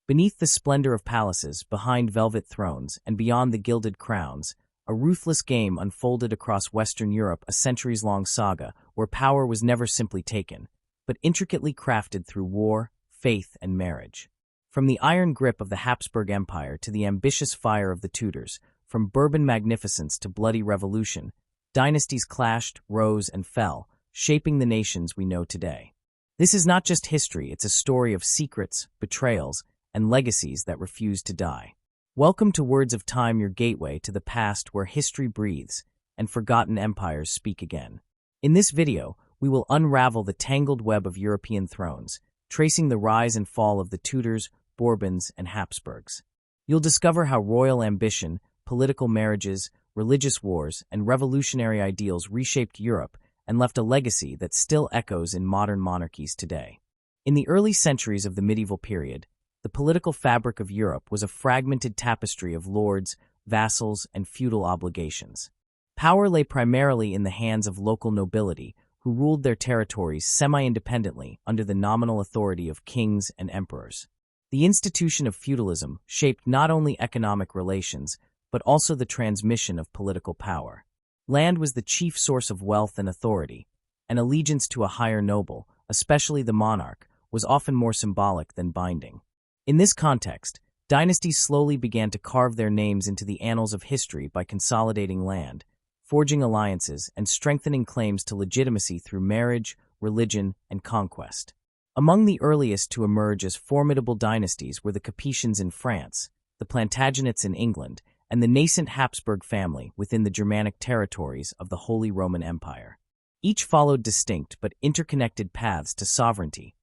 Beneath the splendor of palaces, behind velvet thrones, and beyond the gilded crowns, a ruthless game unfolded across Western Europe, a centuries-long saga where power was never simply taken, but intricately crafted through war, faith, and marriage. From the iron grip of the Habsburg Empire to the ambitious fire of the Tudors, from Bourbon magnificence to bloody revolution, dynasties clashed, rose, and fell, shaping the nations we know today. This is not just history, it's a story of secrets, betrayals, and legacies that refuse to die. Welcome to Words of Time, your gateway to the past where history breathes and forgotten empires speak again. In this video, we will unravel the tangled web of European thrones, tracing the rise and fall of the Tudors, Bourbons, and Habsburgs. You'll discover how royal ambition, political marriages, religious wars, and revolutionary ideals reshaped Europe and left a legacy that still echoes in modern monarchies today. In the early centuries of the medieval period, the political fabric of Europe was a fragmented tapestry of lords, vassals, and feudal obligations. Power lay primarily in the hands of local nobility, who ruled their territories semi-independently under the nominal authority of kings and emperors. The institution of feudalism shaped not only economic relations, but also the transmission of political power. Land was the chief source of wealth and authority, and allegiance to a higher noble, especially the monarch, was often more symbolic than binding. In this context, dynasties slowly began to carve their names into the annals of history by consolidating land, forging alliances, and strengthening claims to legitimacy through marriage, religion, and conquest. Among the earliest to emerge as formidable dynasties were the Capetians in France, the Plantagenets in England, and the nascent Habsburg family within the Germanic territories of the Holy Roman Empire. Each followed distinct but interconnected paths to sovereignty,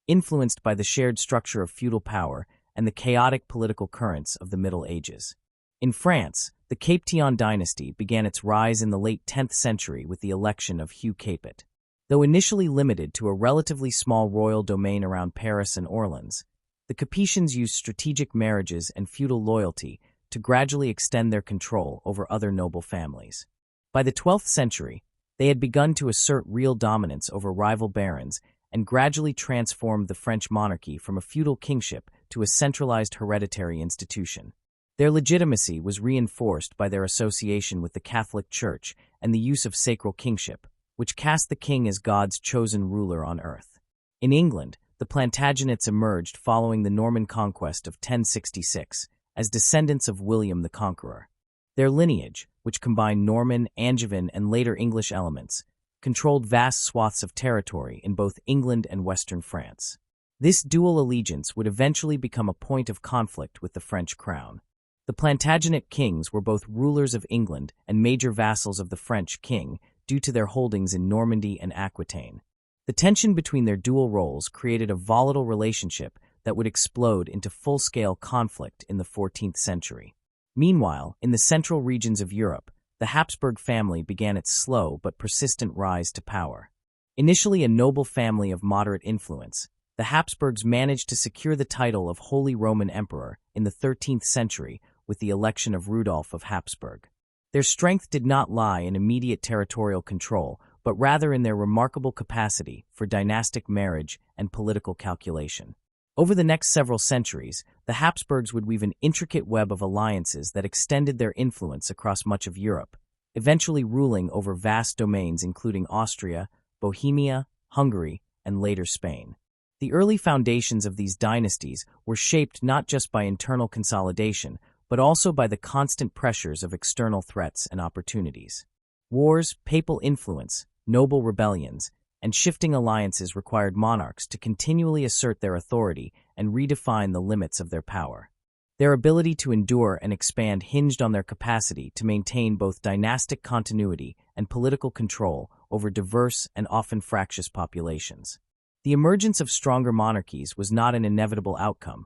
influenced by the shared structure of feudal power and the chaotic political currents of the Middle Ages. In France, the Capetian dynasty began its rise in the late 10th century with the election of Hugh Capet. Though initially limited to a relatively small royal domain around Paris and Orleans, the Capetians used strategic marriages and feudal loyalty to gradually extend their control over other noble families. By the 12th century, they had begun to assert real dominance over rival barons and gradually transformed the French monarchy from a feudal kingship to a centralized hereditary institution. Their legitimacy was reinforced by their association with the Catholic Church and the use of sacral kingship, which cast the king as God's chosen ruler on earth. In England, the Plantagenets emerged following the Norman conquest of 1066 as descendants of William the Conqueror. Their lineage, which combined Norman, Angevin, and later English elements, controlled vast swaths of territory in both England and Western France. This dual allegiance would eventually become a point of conflict with the French crown. The Plantagenet kings were both rulers of England and major vassals of the French king due to their holdings in Normandy and Aquitaine. The tension between their dual roles created a volatile relationship that would explode into full-scale conflict in the 14th century. Meanwhile, in the central regions of Europe, the Habsburg family began its slow but persistent rise to power. Initially a noble family of moderate influence, the Habsburgs managed to secure the title of Holy Roman Emperor in the 13th century with the election of Rudolf of Habsburg. Their strength did not lie in immediate territorial control, but rather in their remarkable capacity for dynastic marriage and political calculation. Over the next several centuries, the Habsburgs would weave an intricate web of alliances that extended their influence across much of Europe, eventually ruling over vast domains including Austria, Bohemia, Hungary, and later Spain. The early foundations of these dynasties were shaped not just by internal consolidation, but also by the constant pressures of external threats and opportunities. Wars, papal influence, noble rebellions, and shifting alliances required monarchs to continually assert their authority and redefine the limits of their power. Their ability to endure and expand hinged on their capacity to maintain both dynastic continuity and political control over diverse and often fractious populations. The emergence of stronger monarchies was not an inevitable outcome,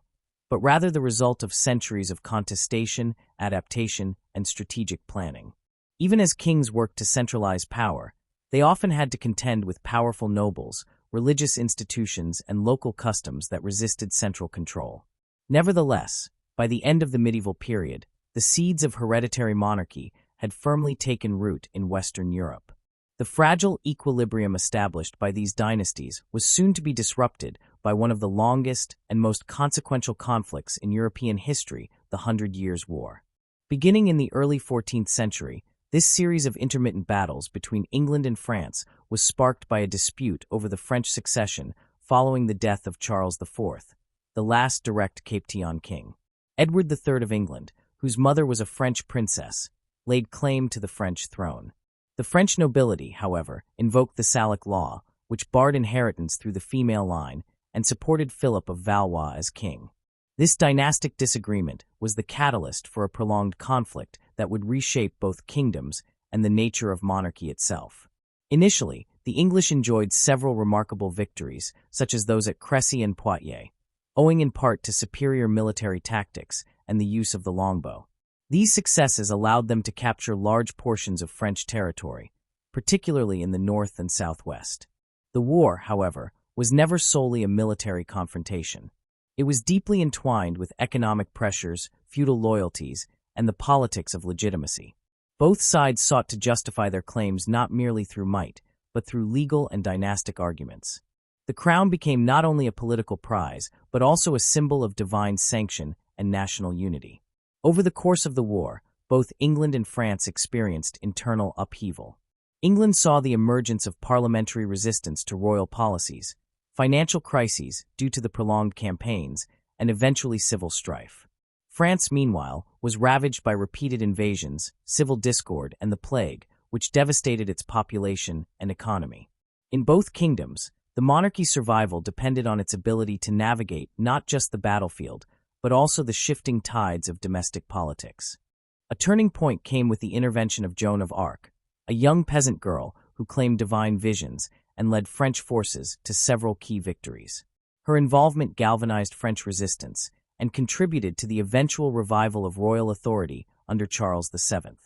but rather the result of centuries of contestation, adaptation, and strategic planning. Even as kings worked to centralize power, they often had to contend with powerful nobles, religious institutions, and local customs that resisted central control. Nevertheless, by the end of the medieval period, the seeds of hereditary monarchy had firmly taken root in Western Europe. The fragile equilibrium established by these dynasties was soon to be disrupted by one of the longest and most consequential conflicts in European history, the Hundred Years' War. Beginning in the early 14th century, this series of intermittent battles between England and France was sparked by a dispute over the French succession following the death of Charles IV, the last direct Capetian king. Edward III of England, whose mother was a French princess, laid claim to the French throne. The French nobility, however, invoked the Salic law, which barred inheritance through the female line and supported Philip of Valois as king. This dynastic disagreement was the catalyst for a prolonged conflict that would reshape both kingdoms and the nature of monarchy itself. Initially, the English enjoyed several remarkable victories, such as those at Crécy and Poitiers, owing in part to superior military tactics and the use of the longbow. These successes allowed them to capture large portions of French territory, particularly in the north and southwest. The war, however, was never solely a military confrontation. It was deeply entwined with economic pressures, feudal loyalties, and the politics of legitimacy. Both sides sought to justify their claims not merely through might, but through legal and dynastic arguments. The crown became not only a political prize, but also a symbol of divine sanction and national unity. Over the course of the war, both England and France experienced internal upheaval. England saw the emergence of parliamentary resistance to royal policies, financial crises due to the prolonged campaigns, and eventually civil strife. France, meanwhile, was ravaged by repeated invasions, civil discord, and the plague, which devastated its population and economy. In both kingdoms, the monarchy's survival depended on its ability to navigate not just the battlefield, but also the shifting tides of domestic politics. A turning point came with the intervention of Joan of Arc, a young peasant girl who claimed divine visions and led French forces to several key victories. Her involvement galvanized French resistance and contributed to the eventual revival of royal authority under Charles VII.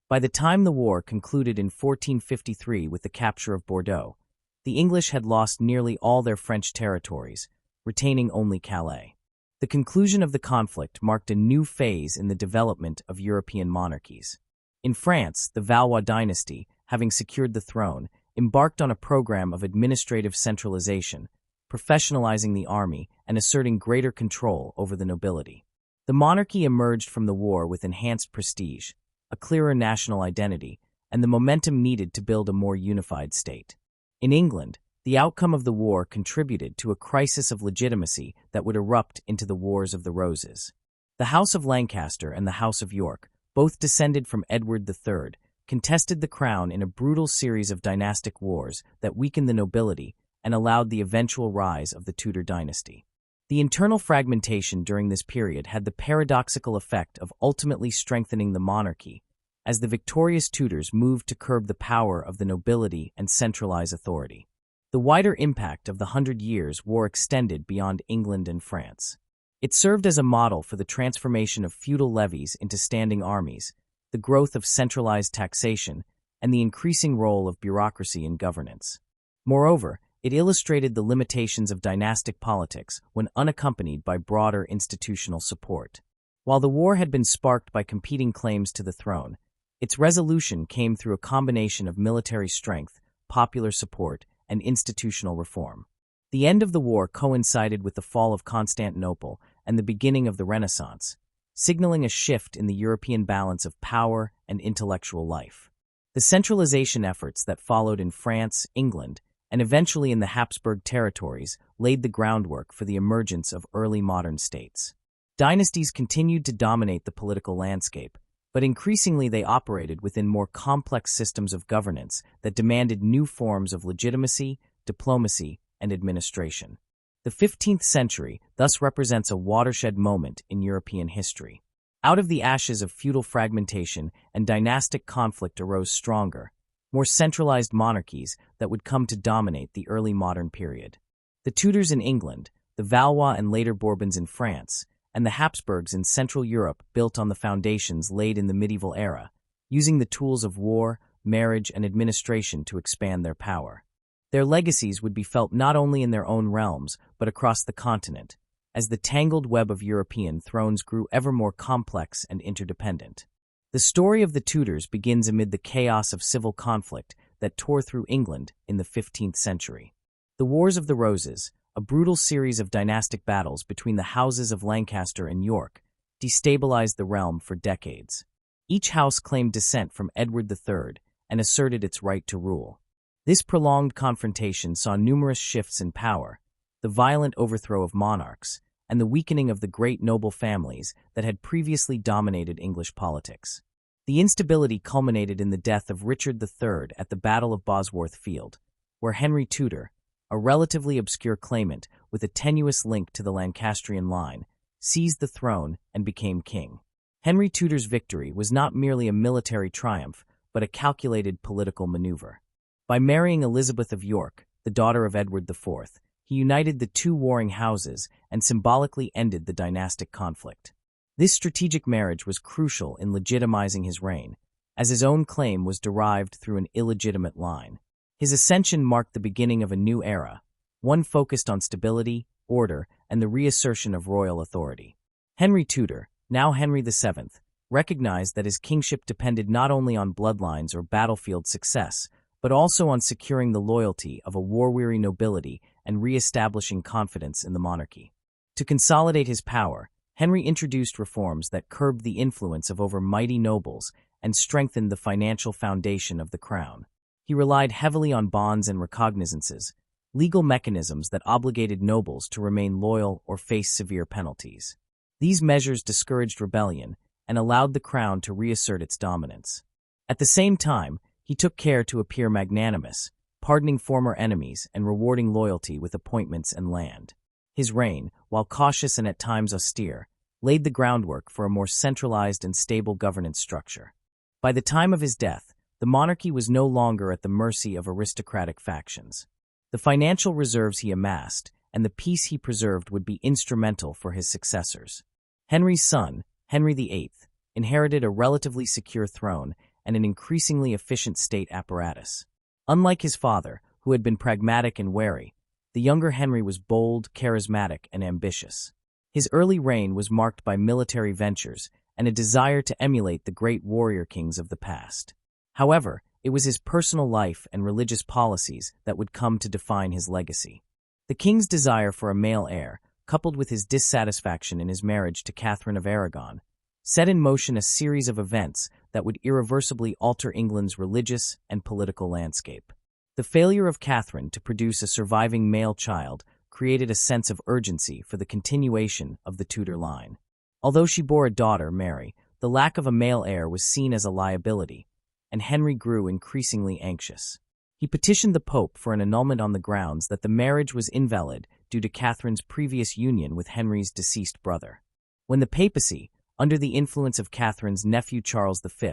By the time the war concluded in 1453 with the capture of Bordeaux, the English had lost nearly all their French territories, retaining only Calais. The conclusion of the conflict marked a new phase in the development of European monarchies. In France, the Valois dynasty, having secured the throne, embarked on a program of administrative centralization, professionalizing the army and asserting greater control over the nobility. The monarchy emerged from the war with enhanced prestige, a clearer national identity, and the momentum needed to build a more unified state. In England, the outcome of the war contributed to a crisis of legitimacy that would erupt into the Wars of the Roses. The House of Lancaster and the House of York, both descended from Edward III, contested the crown in a brutal series of dynastic wars that weakened the nobility and allowed the eventual rise of the Tudor dynasty. The internal fragmentation during this period had the paradoxical effect of ultimately strengthening the monarchy, as the victorious Tudors moved to curb the power of the nobility and centralize authority. The wider impact of the Hundred Years' War extended beyond England and France. It served as a model for the transformation of feudal levies into standing armies, the growth of centralized taxation, and the increasing role of bureaucracy in governance. Moreover, it illustrated the limitations of dynastic politics when unaccompanied by broader institutional support. While the war had been sparked by competing claims to the throne, its resolution came through a combination of military strength, popular support, and institutional reform. The end of the war coincided with the fall of Constantinople and the beginning of the Renaissance, signaling a shift in the European balance of power and intellectual life. The centralization efforts that followed in France, England, and eventually in the Habsburg territories laid the groundwork for the emergence of early modern states. Dynasties continued to dominate the political landscape, but increasingly they operated within more complex systems of governance that demanded new forms of legitimacy, diplomacy, and administration. The 15th century thus represents a watershed moment in European history. Out of the ashes of feudal fragmentation and dynastic conflict arose stronger, more centralized monarchies that would come to dominate the early modern period. The Tudors in England, the Valois and later Bourbons in France, and the Habsburgs in Central Europe built on the foundations laid in the medieval era, using the tools of war, marriage, and administration to expand their power. Their legacies would be felt not only in their own realms, but across the continent, as the tangled web of European thrones grew ever more complex and interdependent. The story of the Tudors begins amid the chaos of civil conflict that tore through England in the 15th century. The Wars of the Roses, a brutal series of dynastic battles between the houses of Lancaster and York destabilized the realm for decades. Each house claimed descent from Edward III and asserted its right to rule. This prolonged confrontation saw numerous shifts in power, the violent overthrow of monarchs, and the weakening of the great noble families that had previously dominated English politics. The instability culminated in the death of Richard III at the Battle of Bosworth Field, where Henry Tudor, a relatively obscure claimant with a tenuous link to the Lancastrian line, seized the throne and became king. Henry Tudor's victory was not merely a military triumph, but a calculated political maneuver. By marrying Elizabeth of York, the daughter of Edward IV, he united the two warring houses and symbolically ended the dynastic conflict. This strategic marriage was crucial in legitimizing his reign, as his own claim was derived through an illegitimate line. His ascension marked the beginning of a new era, one focused on stability, order, and the reassertion of royal authority. Henry Tudor, now Henry VII, recognized that his kingship depended not only on bloodlines or battlefield success, but also on securing the loyalty of a war-weary nobility and re-establishing confidence in the monarchy. To consolidate his power, Henry introduced reforms that curbed the influence of over mighty nobles and strengthened the financial foundation of the crown. He relied heavily on bonds and recognizances, legal mechanisms that obligated nobles to remain loyal or face severe penalties. These measures discouraged rebellion and allowed the crown to reassert its dominance. At the same time, he took care to appear magnanimous, pardoning former enemies and rewarding loyalty with appointments and land. His reign, while cautious and at times austere, laid the groundwork for a more centralized and stable governance structure. By the time of his death, the monarchy was no longer at the mercy of aristocratic factions. The financial reserves he amassed and the peace he preserved would be instrumental for his successors. Henry's son, Henry VIII, inherited a relatively secure throne and an increasingly efficient state apparatus. Unlike his father, who had been pragmatic and wary, the younger Henry was bold, charismatic, and ambitious. His early reign was marked by military ventures and a desire to emulate the great warrior kings of the past. However, it was his personal life and religious policies that would come to define his legacy. The king's desire for a male heir, coupled with his dissatisfaction in his marriage to Catherine of Aragon, set in motion a series of events that would irreversibly alter England's religious and political landscape. The failure of Catherine to produce a surviving male child created a sense of urgency for the continuation of the Tudor line. Although she bore a daughter, Mary, the lack of a male heir was seen as a liability, and Henry grew increasingly anxious. He petitioned the Pope for an annulment on the grounds that the marriage was invalid due to Catherine's previous union with Henry's deceased brother. When the papacy, under the influence of Catherine's nephew Charles V,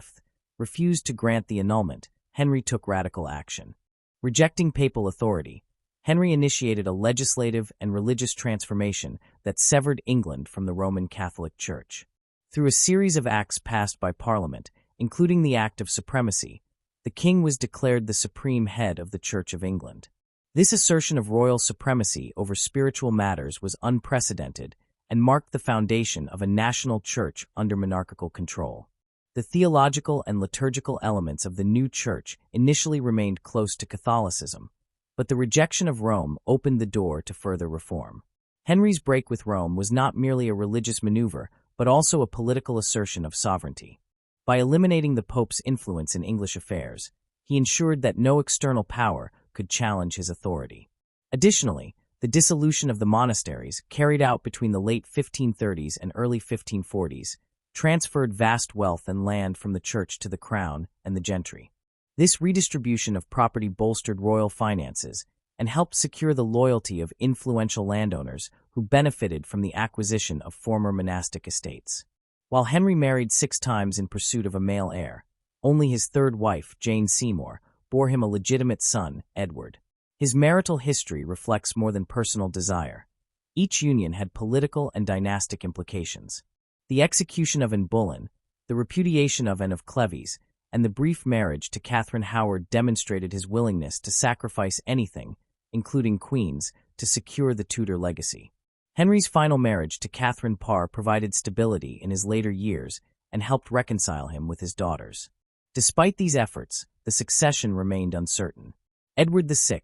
refused to grant the annulment, Henry took radical action. Rejecting papal authority, Henry initiated a legislative and religious transformation that severed England from the Roman Catholic Church. Through a series of acts passed by Parliament, including the Act of Supremacy, the king was declared the supreme head of the Church of England. This assertion of royal supremacy over spiritual matters was unprecedented and marked the foundation of a national church under monarchical control. The theological and liturgical elements of the new church initially remained close to Catholicism, but the rejection of Rome opened the door to further reform. Henry's break with Rome was not merely a religious maneuver, but also a political assertion of sovereignty. By eliminating the Pope's influence in English affairs, he ensured that no external power could challenge his authority. Additionally, the dissolution of the monasteries, carried out between the late 1530s and early 1540s, transferred vast wealth and land from the church to the crown and the gentry. This redistribution of property bolstered royal finances and helped secure the loyalty of influential landowners who benefited from the acquisition of former monastic estates. While Henry married 6 times in pursuit of a male heir, only his third wife, Jane Seymour, bore him a legitimate son, Edward. His marital history reflects more than personal desire. Each union had political and dynastic implications. The execution of Anne Boleyn, the repudiation of Anne of Cleves, and the brief marriage to Catherine Howard demonstrated his willingness to sacrifice anything, including queens, to secure the Tudor legacy. Henry's final marriage to Catherine Parr provided stability in his later years and helped reconcile him with his daughters. Despite these efforts, the succession remained uncertain. Edward VI,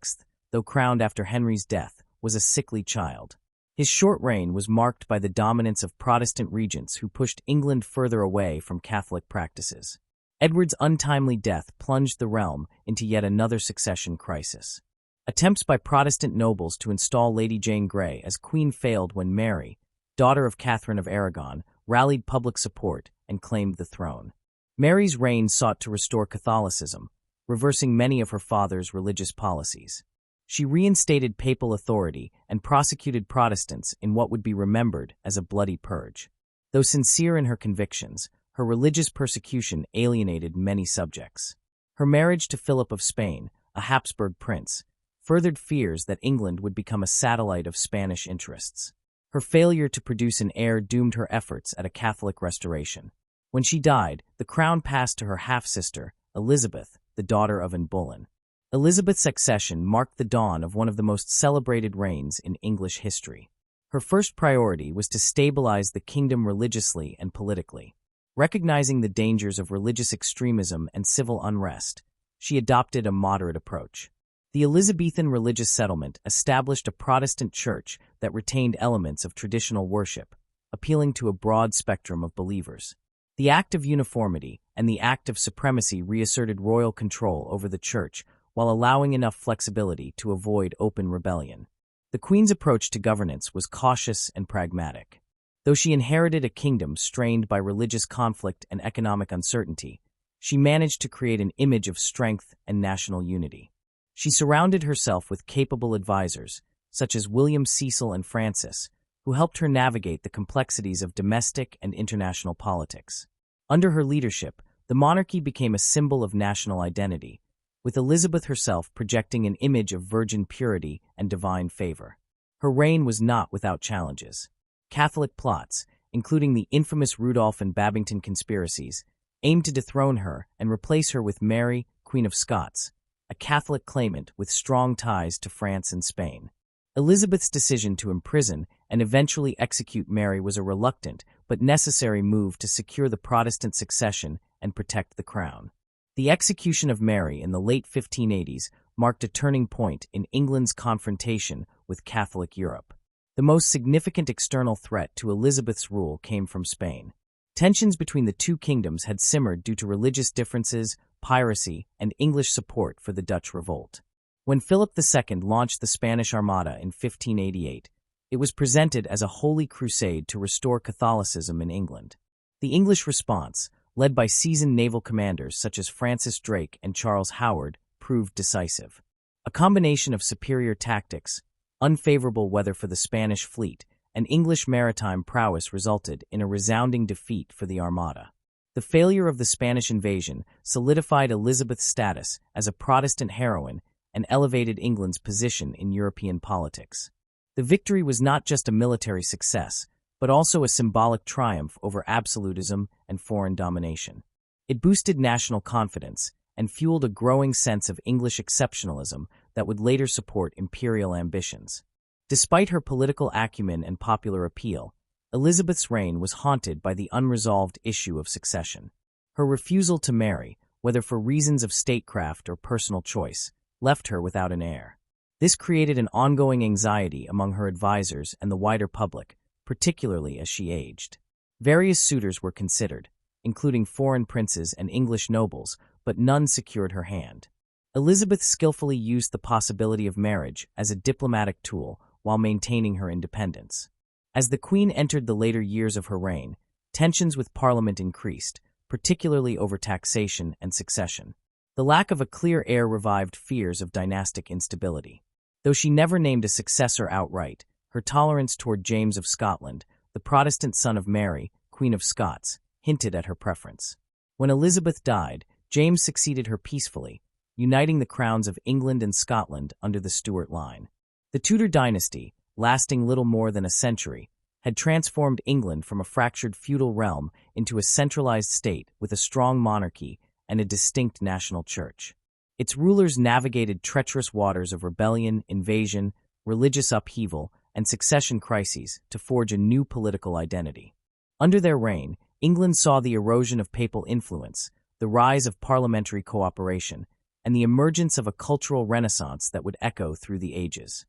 though crowned after Henry's death, was a sickly child. His short reign was marked by the dominance of Protestant regents who pushed England further away from Catholic practices. Edward's untimely death plunged the realm into yet another succession crisis. Attempts by Protestant nobles to install Lady Jane Grey as queen failed when Mary, daughter of Catherine of Aragon, rallied public support and claimed the throne. Mary's reign sought to restore Catholicism, reversing many of her father's religious policies. She reinstated papal authority and prosecuted Protestants in what would be remembered as a bloody purge. Though sincere in her convictions, her religious persecution alienated many subjects. Her marriage to Philip of Spain, a Habsburg prince, furthered fears that England would become a satellite of Spanish interests. Her failure to produce an heir doomed her efforts at a Catholic restoration. When she died, the crown passed to her half-sister, Elizabeth, the daughter of Anne Boleyn. Elizabeth's accession marked the dawn of one of the most celebrated reigns in English history. Her first priority was to stabilize the kingdom religiously and politically. Recognizing the dangers of religious extremism and civil unrest, she adopted a moderate approach. The Elizabethan religious settlement established a Protestant church that retained elements of traditional worship, appealing to a broad spectrum of believers. The Act of Uniformity and the Act of Supremacy reasserted royal control over the church while allowing enough flexibility to avoid open rebellion. The Queen's approach to governance was cautious and pragmatic. Though she inherited a kingdom strained by religious conflict and economic uncertainty, she managed to create an image of strength and national unity. She surrounded herself with capable advisors, such as William Cecil and Francis, who helped her navigate the complexities of domestic and international politics. Under her leadership, the monarchy became a symbol of national identity, with Elizabeth herself projecting an image of virgin purity and divine favor. Her reign was not without challenges. Catholic plots, including the infamous Rudolph and Babington conspiracies, aimed to dethrone her and replace her with Mary, Queen of Scots, a Catholic claimant with strong ties to France and Spain. Elizabeth's decision to imprison and eventually execute Mary was a reluctant but necessary move to secure the Protestant succession and protect the crown. The execution of Mary in the late 1580s marked a turning point in England's confrontation with Catholic Europe. The most significant external threat to Elizabeth's rule came from Spain. Tensions between the two kingdoms had simmered due to religious differences, piracy, and English support for the Dutch revolt. When Philip II launched the Spanish Armada in 1588, it was presented as a holy crusade to restore Catholicism in England. The English response, led by seasoned naval commanders such as Francis Drake and Charles Howard, proved decisive. A combination of superior tactics, unfavorable weather for the Spanish fleet, and English maritime prowess resulted in a resounding defeat for the Armada. The failure of the Spanish invasion solidified Elizabeth's status as a Protestant heroine and elevated England's position in European politics. The victory was not just a military success, but also a symbolic triumph over absolutism and foreign domination. It boosted national confidence and fueled a growing sense of English exceptionalism that would later support imperial ambitions. Despite her political acumen and popular appeal, Elizabeth's reign was haunted by the unresolved issue of succession. Her refusal to marry, whether for reasons of statecraft or personal choice, left her without an heir. This created an ongoing anxiety among her advisors and the wider public, particularly as she aged. Various suitors were considered, including foreign princes and English nobles, but none secured her hand. Elizabeth skillfully used the possibility of marriage as a diplomatic tool while maintaining her independence. As the Queen entered the later years of her reign, tensions with Parliament increased, particularly over taxation and succession. The lack of a clear heir revived fears of dynastic instability. Though she never named a successor outright, her tolerance toward James of Scotland, the Protestant son of Mary, Queen of Scots, hinted at her preference. When Elizabeth died, James succeeded her peacefully, uniting the crowns of England and Scotland under the Stuart line. The Tudor dynasty, lasting little more than a century, had transformed England from a fractured feudal realm into a centralized state with a strong monarchy and a distinct national church. Its rulers navigated treacherous waters of rebellion, invasion, religious upheaval, and succession crises to forge a new political identity. Under their reign, England saw the erosion of papal influence, the rise of parliamentary cooperation, and the emergence of a cultural renaissance that would echo through the ages.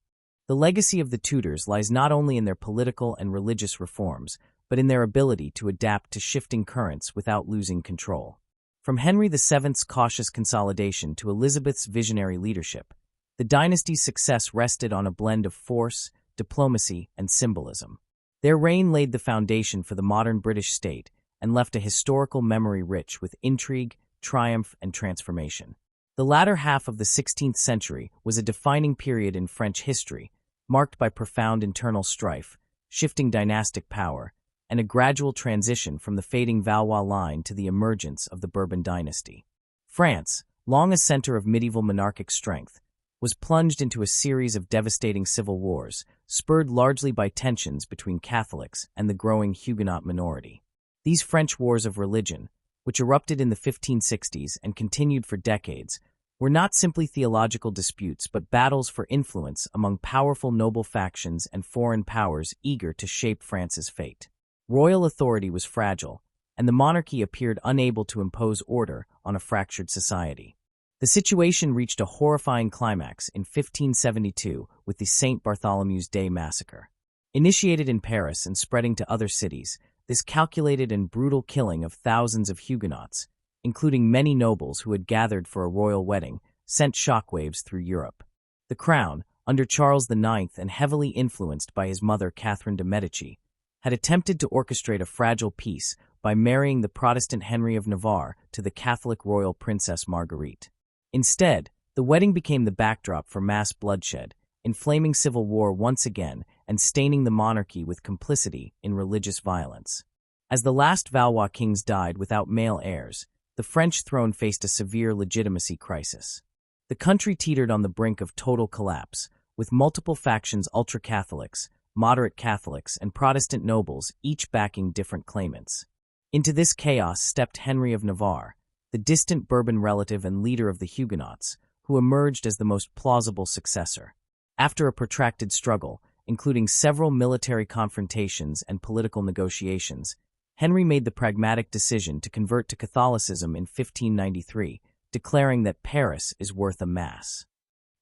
The legacy of the Tudors lies not only in their political and religious reforms, but in their ability to adapt to shifting currents without losing control. From Henry VII's cautious consolidation to Elizabeth's visionary leadership, the dynasty's success rested on a blend of force, diplomacy, and symbolism. Their reign laid the foundation for the modern British state and left a historical memory rich with intrigue, triumph, and transformation. The latter half of the 16th century was a defining period in French history, marked by profound internal strife, shifting dynastic power, and a gradual transition from the fading Valois line to the emergence of the Bourbon dynasty. France, long a center of medieval monarchic strength, was plunged into a series of devastating civil wars, spurred largely by tensions between Catholics and the growing Huguenot minority. These French wars of religion, which erupted in the 1560s and continued for decades, were not simply theological disputes but battles for influence among powerful noble factions and foreign powers eager to shape France's fate. Royal authority was fragile, and the monarchy appeared unable to impose order on a fractured society. The situation reached a horrifying climax in 1572 with the St. Bartholomew's Day massacre. Initiated in Paris and spreading to other cities, this calculated and brutal killing of thousands of Huguenots, including many nobles who had gathered for a royal wedding, sent shockwaves through Europe. The crown, under Charles IX and heavily influenced by his mother Catherine de' Medici, had attempted to orchestrate a fragile peace by marrying the Protestant Henry of Navarre to the Catholic royal princess Marguerite. Instead, the wedding became the backdrop for mass bloodshed, inflaming civil war once again and staining the monarchy with complicity in religious violence. As the last Valois kings died without male heirs, the French throne faced a severe legitimacy crisis. The country teetered on the brink of total collapse, with multiple factions ultra-Catholics, moderate Catholics, and Protestant nobles each backing different claimants. Into this chaos stepped Henry of Navarre, the distant Bourbon relative and leader of the Huguenots, who emerged as the most plausible successor. After a protracted struggle, including several military confrontations and political negotiations, Henry made the pragmatic decision to convert to Catholicism in 1593, declaring that Paris is worth a mass.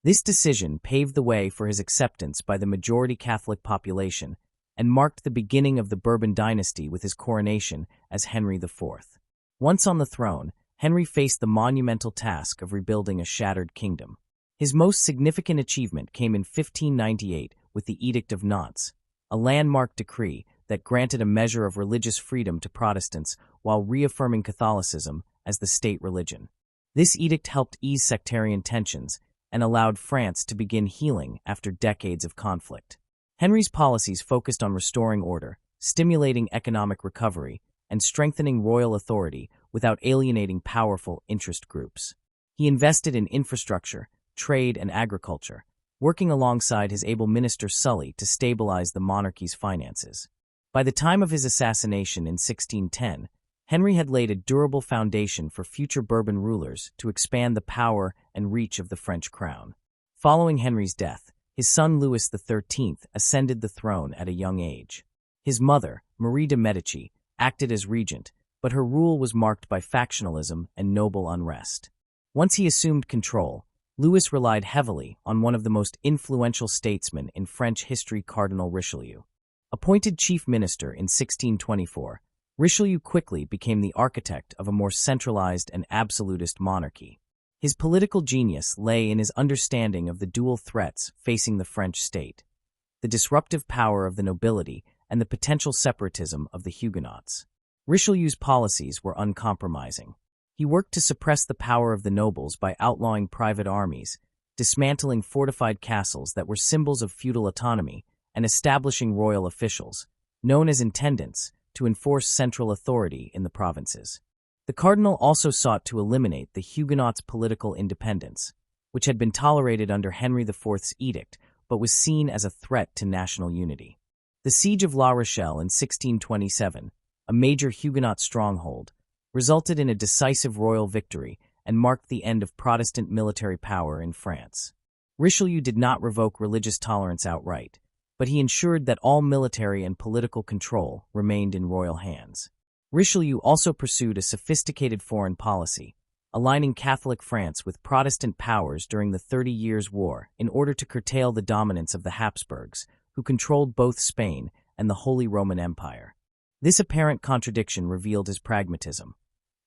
This decision paved the way for his acceptance by the majority Catholic population and marked the beginning of the Bourbon dynasty with his coronation as Henry IV. Once on the throne, Henry faced the monumental task of rebuilding a shattered kingdom. His most significant achievement came in 1598 with the Edict of Nantes, a landmark decree that granted a measure of religious freedom to Protestants while reaffirming Catholicism as the state religion. This edict helped ease sectarian tensions and allowed France to begin healing after decades of conflict. Henry's policies focused on restoring order, stimulating economic recovery, and strengthening royal authority without alienating powerful interest groups. He invested in infrastructure, trade, and agriculture, working alongside his able minister Sully to stabilize the monarchy's finances. By the time of his assassination in 1610, Henry had laid a durable foundation for future Bourbon rulers to expand the power and reach of the French crown. Following Henry's death, his son Louis XIII ascended the throne at a young age. His mother, Marie de' Medici, acted as regent, but her rule was marked by factionalism and noble unrest. Once he assumed control, Louis relied heavily on one of the most influential statesmen in French history, Cardinal Richelieu. Appointed chief minister in 1624, Richelieu quickly became the architect of a more centralized and absolutist monarchy. His political genius lay in his understanding of the dual threats facing the French state: the disruptive power of the nobility and the potential separatism of the Huguenots. Richelieu's policies were uncompromising. He worked to suppress the power of the nobles by outlawing private armies, dismantling fortified castles that were symbols of feudal autonomy, and establishing royal officials, known as intendants, to enforce central authority in the provinces. The cardinal also sought to eliminate the Huguenots' political independence, which had been tolerated under Henry IV's edict but was seen as a threat to national unity. The Siege of La Rochelle in 1627, a major Huguenot stronghold, resulted in a decisive royal victory and marked the end of Protestant military power in France. Richelieu did not revoke religious tolerance outright, but he ensured that all military and political control remained in royal hands. Richelieu also pursued a sophisticated foreign policy, aligning Catholic France with Protestant powers during the 30 Years' War in order to curtail the dominance of the Habsburgs, who controlled both Spain and the Holy Roman Empire. This apparent contradiction revealed his pragmatism.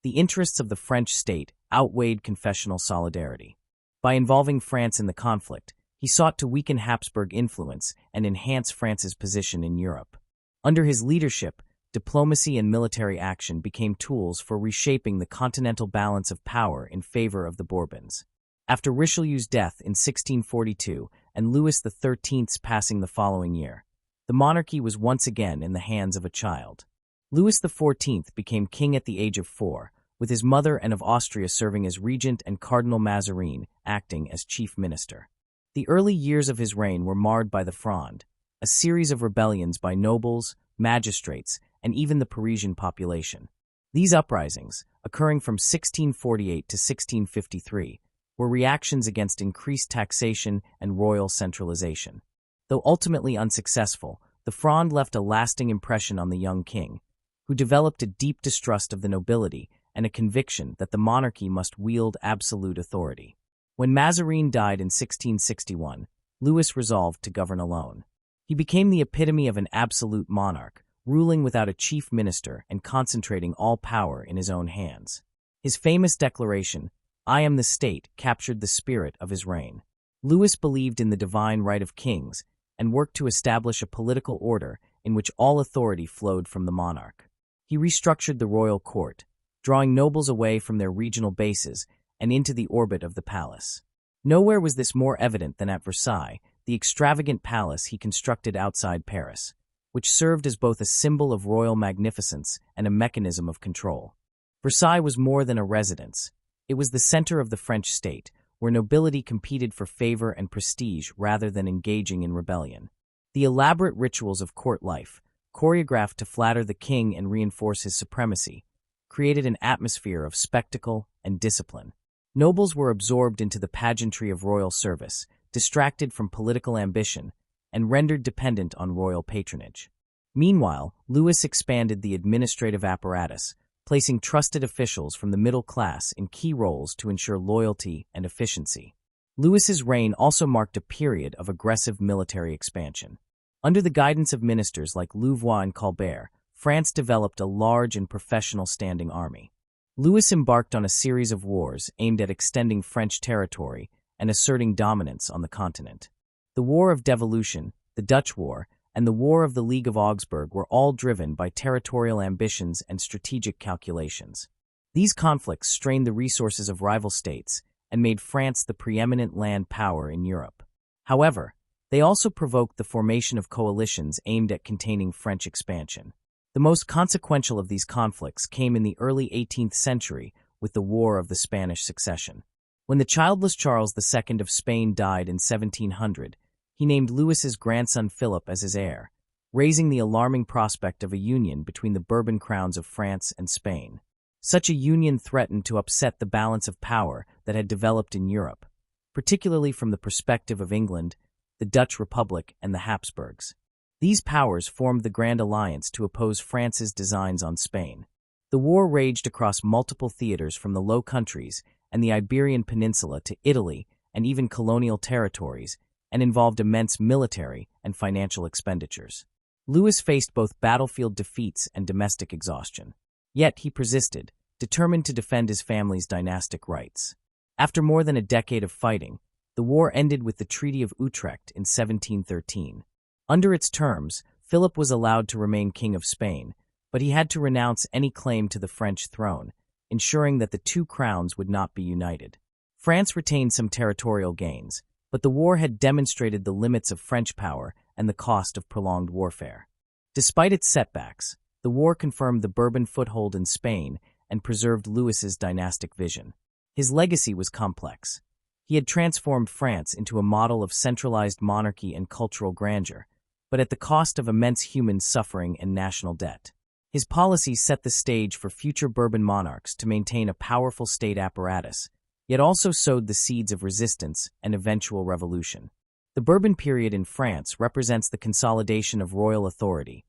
The interests of the French state outweighed confessional solidarity. By involving France in the conflict, he sought to weaken Habsburg influence and enhance France's position in Europe. Under his leadership, diplomacy and military action became tools for reshaping the continental balance of power in favor of the Bourbons. After Richelieu's death in 1642 and Louis XIII's passing the following year, the monarchy was once again in the hands of a child. Louis XIV became king at the age of 4, with his mother Anne of Austria serving as regent and Cardinal Mazarin acting as chief minister. The early years of his reign were marred by the Fronde, a series of rebellions by nobles, magistrates, and even the Parisian population. These uprisings, occurring from 1648 to 1653, were reactions against increased taxation and royal centralization. Though ultimately unsuccessful, the Fronde left a lasting impression on the young king, who developed a deep distrust of the nobility and a conviction that the monarchy must wield absolute authority. When Mazarin died in 1661, Louis resolved to govern alone. He became the epitome of an absolute monarch, ruling without a chief minister and concentrating all power in his own hands. His famous declaration, "I am the state," captured the spirit of his reign. Louis believed in the divine right of kings and worked to establish a political order in which all authority flowed from the monarch. He restructured the royal court, drawing nobles away from their regional bases and into the orbit of the palace. Nowhere was this more evident than at Versailles, the extravagant palace he constructed outside Paris, which served as both a symbol of royal magnificence and a mechanism of control. Versailles was more than a residence. It was the center of the French state, where nobility competed for favor and prestige rather than engaging in rebellion. The elaborate rituals of court life, choreographed to flatter the king and reinforce his supremacy, created an atmosphere of spectacle and discipline. Nobles were absorbed into the pageantry of royal service, distracted from political ambition, and rendered dependent on royal patronage. Meanwhile, Louis expanded the administrative apparatus, placing trusted officials from the middle class in key roles to ensure loyalty and efficiency. Louis's reign also marked a period of aggressive military expansion. Under the guidance of ministers like Louvois and Colbert, France developed a large and professional standing army. Louis embarked on a series of wars aimed at extending French territory and asserting dominance on the continent. The War of Devolution, the Dutch War, and the War of the League of Augsburg were all driven by territorial ambitions and strategic calculations. These conflicts strained the resources of rival states and made France the preeminent land power in Europe. However, they also provoked the formation of coalitions aimed at containing French expansion. The most consequential of these conflicts came in the early 18th century with the War of the Spanish Succession. When the childless Charles II of Spain died in 1700, he named Louis's grandson Philip as his heir, raising the alarming prospect of a union between the Bourbon crowns of France and Spain. Such a union threatened to upset the balance of power that had developed in Europe, particularly from the perspective of England, the Dutch Republic, and the Habsburgs. These powers formed the Grand Alliance to oppose France's designs on Spain. The war raged across multiple theaters from the Low Countries and the Iberian Peninsula to Italy and even colonial territories, and involved immense military and financial expenditures. Louis faced both battlefield defeats and domestic exhaustion. Yet he persisted, determined to defend his family's dynastic rights. After more than a decade of fighting, the war ended with the Treaty of Utrecht in 1713. Under its terms, Philip was allowed to remain King of Spain, but he had to renounce any claim to the French throne, ensuring that the two crowns would not be united. France retained some territorial gains, but the war had demonstrated the limits of French power and the cost of prolonged warfare. Despite its setbacks, the war confirmed the Bourbon foothold in Spain and preserved Louis's dynastic vision. His legacy was complex. He had transformed France into a model of centralized monarchy and cultural grandeur, but at the cost of immense human suffering and national debt. His policies set the stage for future Bourbon monarchs to maintain a powerful state apparatus, yet also sowed the seeds of resistance and eventual revolution. The Bourbon period in France represents the consolidation of royal authority,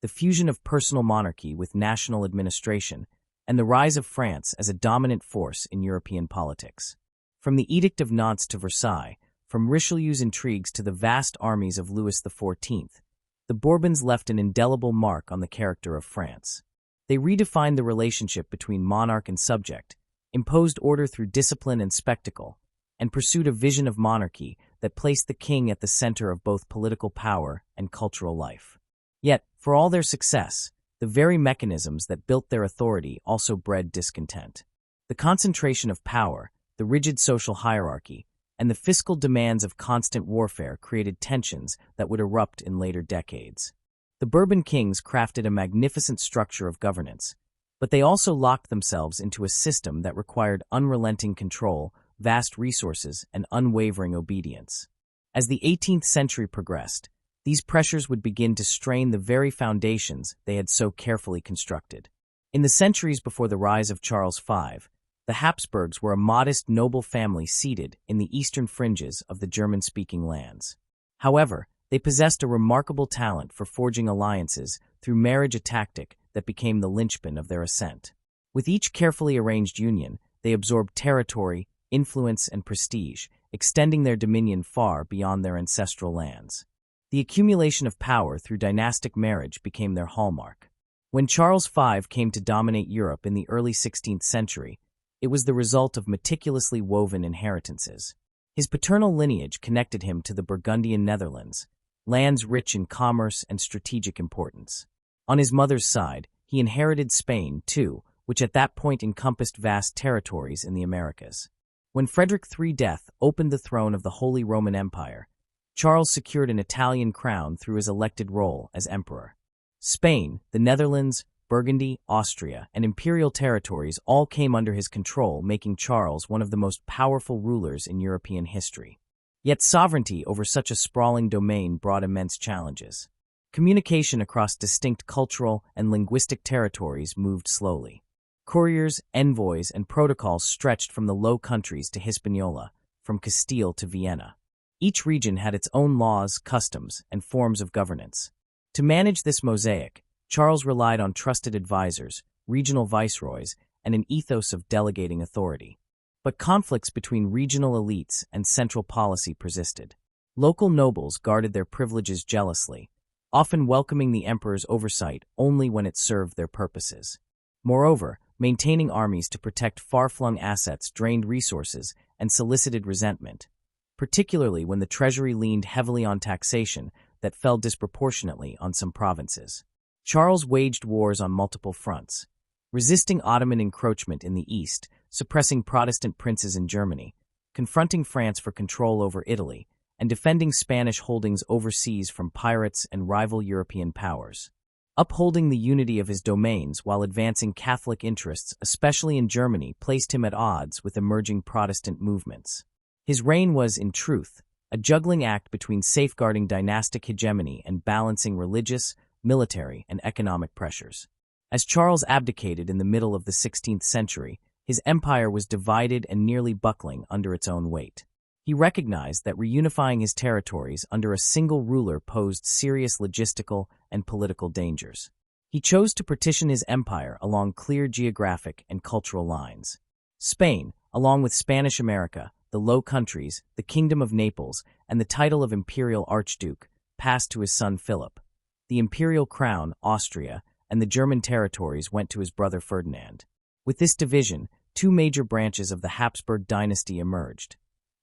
the fusion of personal monarchy with national administration, and the rise of France as a dominant force in European politics. From the Edict of Nantes to Versailles, from Richelieu's intrigues to the vast armies of Louis XIV, the Bourbons left an indelible mark on the character of France. They redefined the relationship between monarch and subject, imposed order through discipline and spectacle, and pursued a vision of monarchy that placed the king at the center of both political power and cultural life. Yet, for all their success, the very mechanisms that built their authority also bred discontent. The concentration of power, the rigid social hierarchy, and the fiscal demands of constant warfare created tensions that would erupt in later decades. The Bourbon kings crafted a magnificent structure of governance, but they also locked themselves into a system that required unrelenting control, vast resources, and unwavering obedience. As the 18th century progressed, these pressures would begin to strain the very foundations they had so carefully constructed. In the centuries before the rise of Charles V, the Habsburgs were a modest noble family seated in the eastern fringes of the German-speaking lands. However, they possessed a remarkable talent for forging alliances through marriage, a tactic that became the linchpin of their ascent. With each carefully arranged union, they absorbed territory, influence, and prestige, extending their dominion far beyond their ancestral lands. The accumulation of power through dynastic marriage became their hallmark. When Charles V came to dominate Europe in the early 16th century, it was the result of meticulously woven inheritances. His paternal lineage connected him to the Burgundian Netherlands, lands rich in commerce and strategic importance. On his mother's side, he inherited Spain, too, which at that point encompassed vast territories in the Americas. When Frederick III's death opened the throne of the Holy Roman Empire, Charles secured an Italian crown through his elected role as emperor. Spain, the Netherlands, Burgundy, Austria, and imperial territories all came under his control, making Charles one of the most powerful rulers in European history. Yet sovereignty over such a sprawling domain brought immense challenges. Communication across distinct cultural and linguistic territories moved slowly. Couriers, envoys, and protocols stretched from the Low Countries to Hispaniola, from Castile to Vienna. Each region had its own laws, customs, and forms of governance. To manage this mosaic, Charles relied on trusted advisors, regional viceroys, and an ethos of delegating authority. But conflicts between regional elites and central policy persisted. Local nobles guarded their privileges jealously, often welcoming the emperor's oversight only when it served their purposes. Moreover, maintaining armies to protect far-flung assets drained resources and solicited resentment, particularly when the treasury leaned heavily on taxation that fell disproportionately on some provinces. Charles waged wars on multiple fronts, resisting Ottoman encroachment in the east, suppressing Protestant princes in Germany, confronting France for control over Italy, and defending Spanish holdings overseas from pirates and rival European powers. Upholding the unity of his domains while advancing Catholic interests, especially in Germany, placed him at odds with emerging Protestant movements. His reign was, in truth, a juggling act between safeguarding dynastic hegemony and balancing religious, military, and economic pressures. As Charles abdicated in the middle of the 16th century, his empire was divided and nearly buckling under its own weight. He recognized that reunifying his territories under a single ruler posed serious logistical and political dangers. He chose to partition his empire along clear geographic and cultural lines. Spain, along with Spanish America, the Low Countries, the Kingdom of Naples, and the title of Imperial Archduke, passed to his son Philip. The imperial crown, Austria, and the German territories went to his brother Ferdinand. With this division, two major branches of the Habsburg dynasty emerged: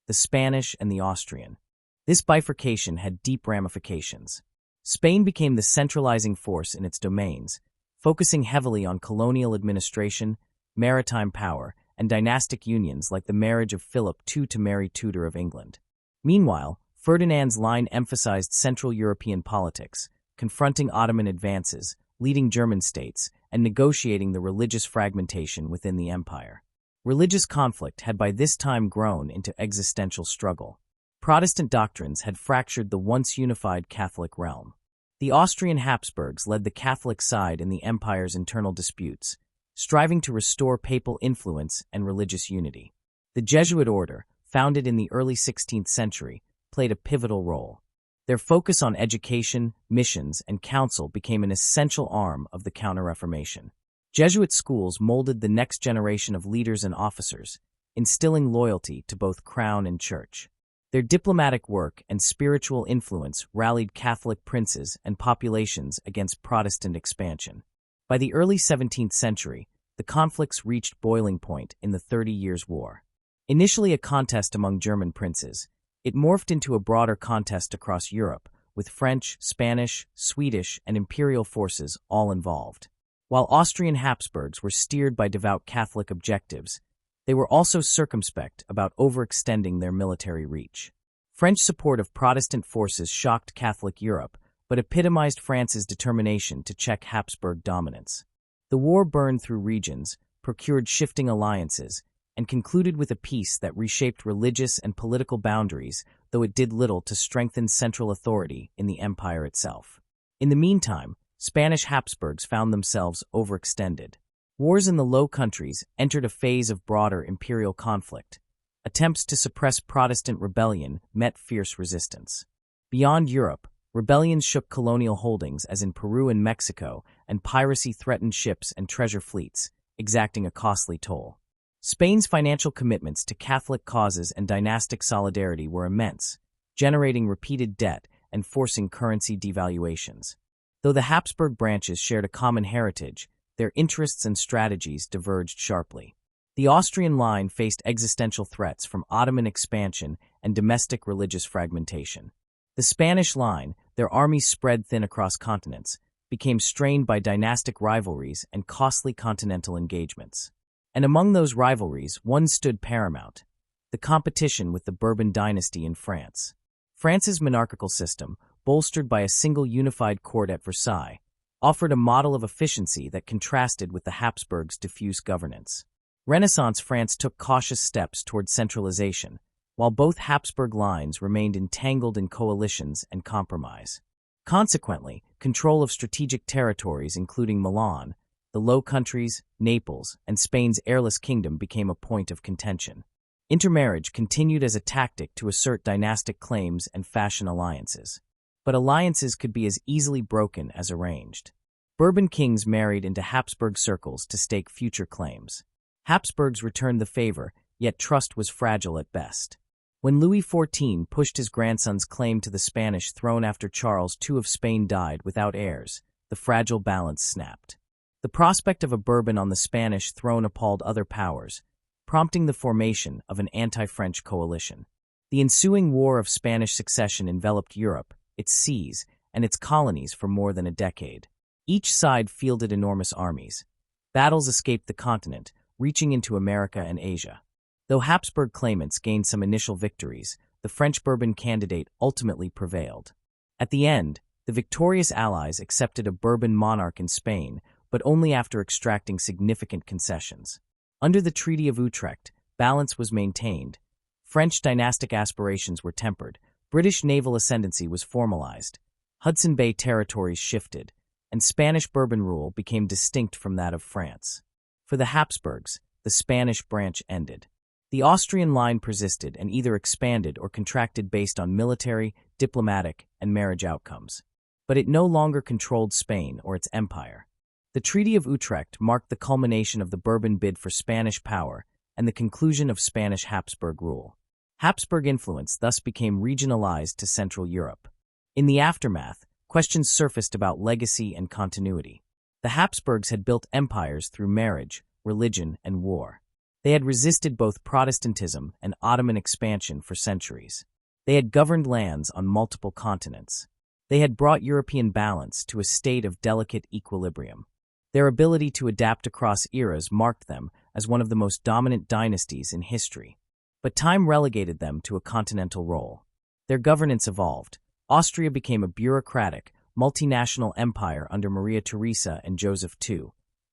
the Spanish and the Austrian. This bifurcation had deep ramifications. Spain became the centralizing force in its domains, focusing heavily on colonial administration, maritime power, and dynastic unions like the marriage of Philip II to Mary Tudor of England. Meanwhile, Ferdinand's line emphasized Central European politics, confronting Ottoman advances, leading German states, and negotiating the religious fragmentation within the empire. Religious conflict had by this time grown into existential struggle. Protestant doctrines had fractured the once unified Catholic realm. The Austrian Habsburgs led the Catholic side in the empire's internal disputes, striving to restore papal influence and religious unity. The Jesuit order, founded in the early 16th century, played a pivotal role. Their focus on education, missions, and counsel became an essential arm of the Counter-Reformation. Jesuit schools molded the next generation of leaders and officers, instilling loyalty to both crown and church. Their diplomatic work and spiritual influence rallied Catholic princes and populations against Protestant expansion. By the early 17th century, the conflicts reached boiling point in the 30 Years' War. Initially a contest among German princes, it morphed into a broader contest across Europe, with French, Spanish, Swedish, and imperial forces all involved. While Austrian Habsburgs were steered by devout Catholic objectives, they were also circumspect about overextending their military reach. French support of Protestant forces shocked Catholic Europe, but epitomized France's determination to check Habsburg dominance. The war burned through regions, procured shifting alliances, and concluded with a peace that reshaped religious and political boundaries, though it did little to strengthen central authority in the empire itself. In the meantime, Spanish Habsburgs found themselves overextended. Wars in the Low Countries entered a phase of broader imperial conflict. Attempts to suppress Protestant rebellion met fierce resistance. Beyond Europe, rebellions shook colonial holdings as in Peru and Mexico, and piracy threatened ships and treasure fleets, exacting a costly toll. Spain's financial commitments to Catholic causes and dynastic solidarity were immense, generating repeated debt and forcing currency devaluations. Though the Habsburg branches shared a common heritage, their interests and strategies diverged sharply. The Austrian line faced existential threats from Ottoman expansion and domestic religious fragmentation. The Spanish line, their armies spread thin across continents, became strained by dynastic rivalries and costly continental engagements. And among those rivalries, one stood paramount: the competition with the Bourbon dynasty in France. France's monarchical system, bolstered by a single unified court at Versailles, offered a model of efficiency that contrasted with the Habsburgs' diffuse governance. Renaissance France took cautious steps toward centralization, while both Habsburg lines remained entangled in coalitions and compromise. Consequently, control of strategic territories including Milan, the Low Countries, Naples, and Spain's heirless kingdom became a point of contention. Intermarriage continued as a tactic to assert dynastic claims and fashion alliances. But alliances could be as easily broken as arranged. Bourbon kings married into Habsburg circles to stake future claims. Habsburgs returned the favor, yet trust was fragile at best. When Louis XIV pushed his grandson's claim to the Spanish throne after Charles II of Spain died without heirs, the fragile balance snapped. The prospect of a Bourbon on the Spanish throne appalled other powers, prompting the formation of an anti-French coalition. The ensuing War of Spanish Succession enveloped Europe, its seas, and its colonies for more than a decade. Each side fielded enormous armies. Battles escaped the continent, reaching into America and Asia. Though Habsburg claimants gained some initial victories, the French Bourbon candidate ultimately prevailed. At the end, the victorious allies accepted a Bourbon monarch in Spain, but only after extracting significant concessions. Under the Treaty of Utrecht, balance was maintained. French dynastic aspirations were tempered. British naval ascendancy was formalized, Hudson Bay territories shifted, and Spanish Bourbon rule became distinct from that of France. For the Habsburgs, the Spanish branch ended. The Austrian line persisted and either expanded or contracted based on military, diplomatic, and marriage outcomes. But it no longer controlled Spain or its empire. The Treaty of Utrecht marked the culmination of the Bourbon bid for Spanish power and the conclusion of Spanish Habsburg rule. Habsburg influence thus became regionalized to Central Europe. In the aftermath, questions surfaced about legacy and continuity. The Habsburgs had built empires through marriage, religion, and war. They had resisted both Protestantism and Ottoman expansion for centuries. They had governed lands on multiple continents. They had brought European balance to a state of delicate equilibrium. Their ability to adapt across eras marked them as one of the most dominant dynasties in history. But time relegated them to a continental role. Their governance evolved. Austria became a bureaucratic, multinational empire under Maria Theresa and Joseph II.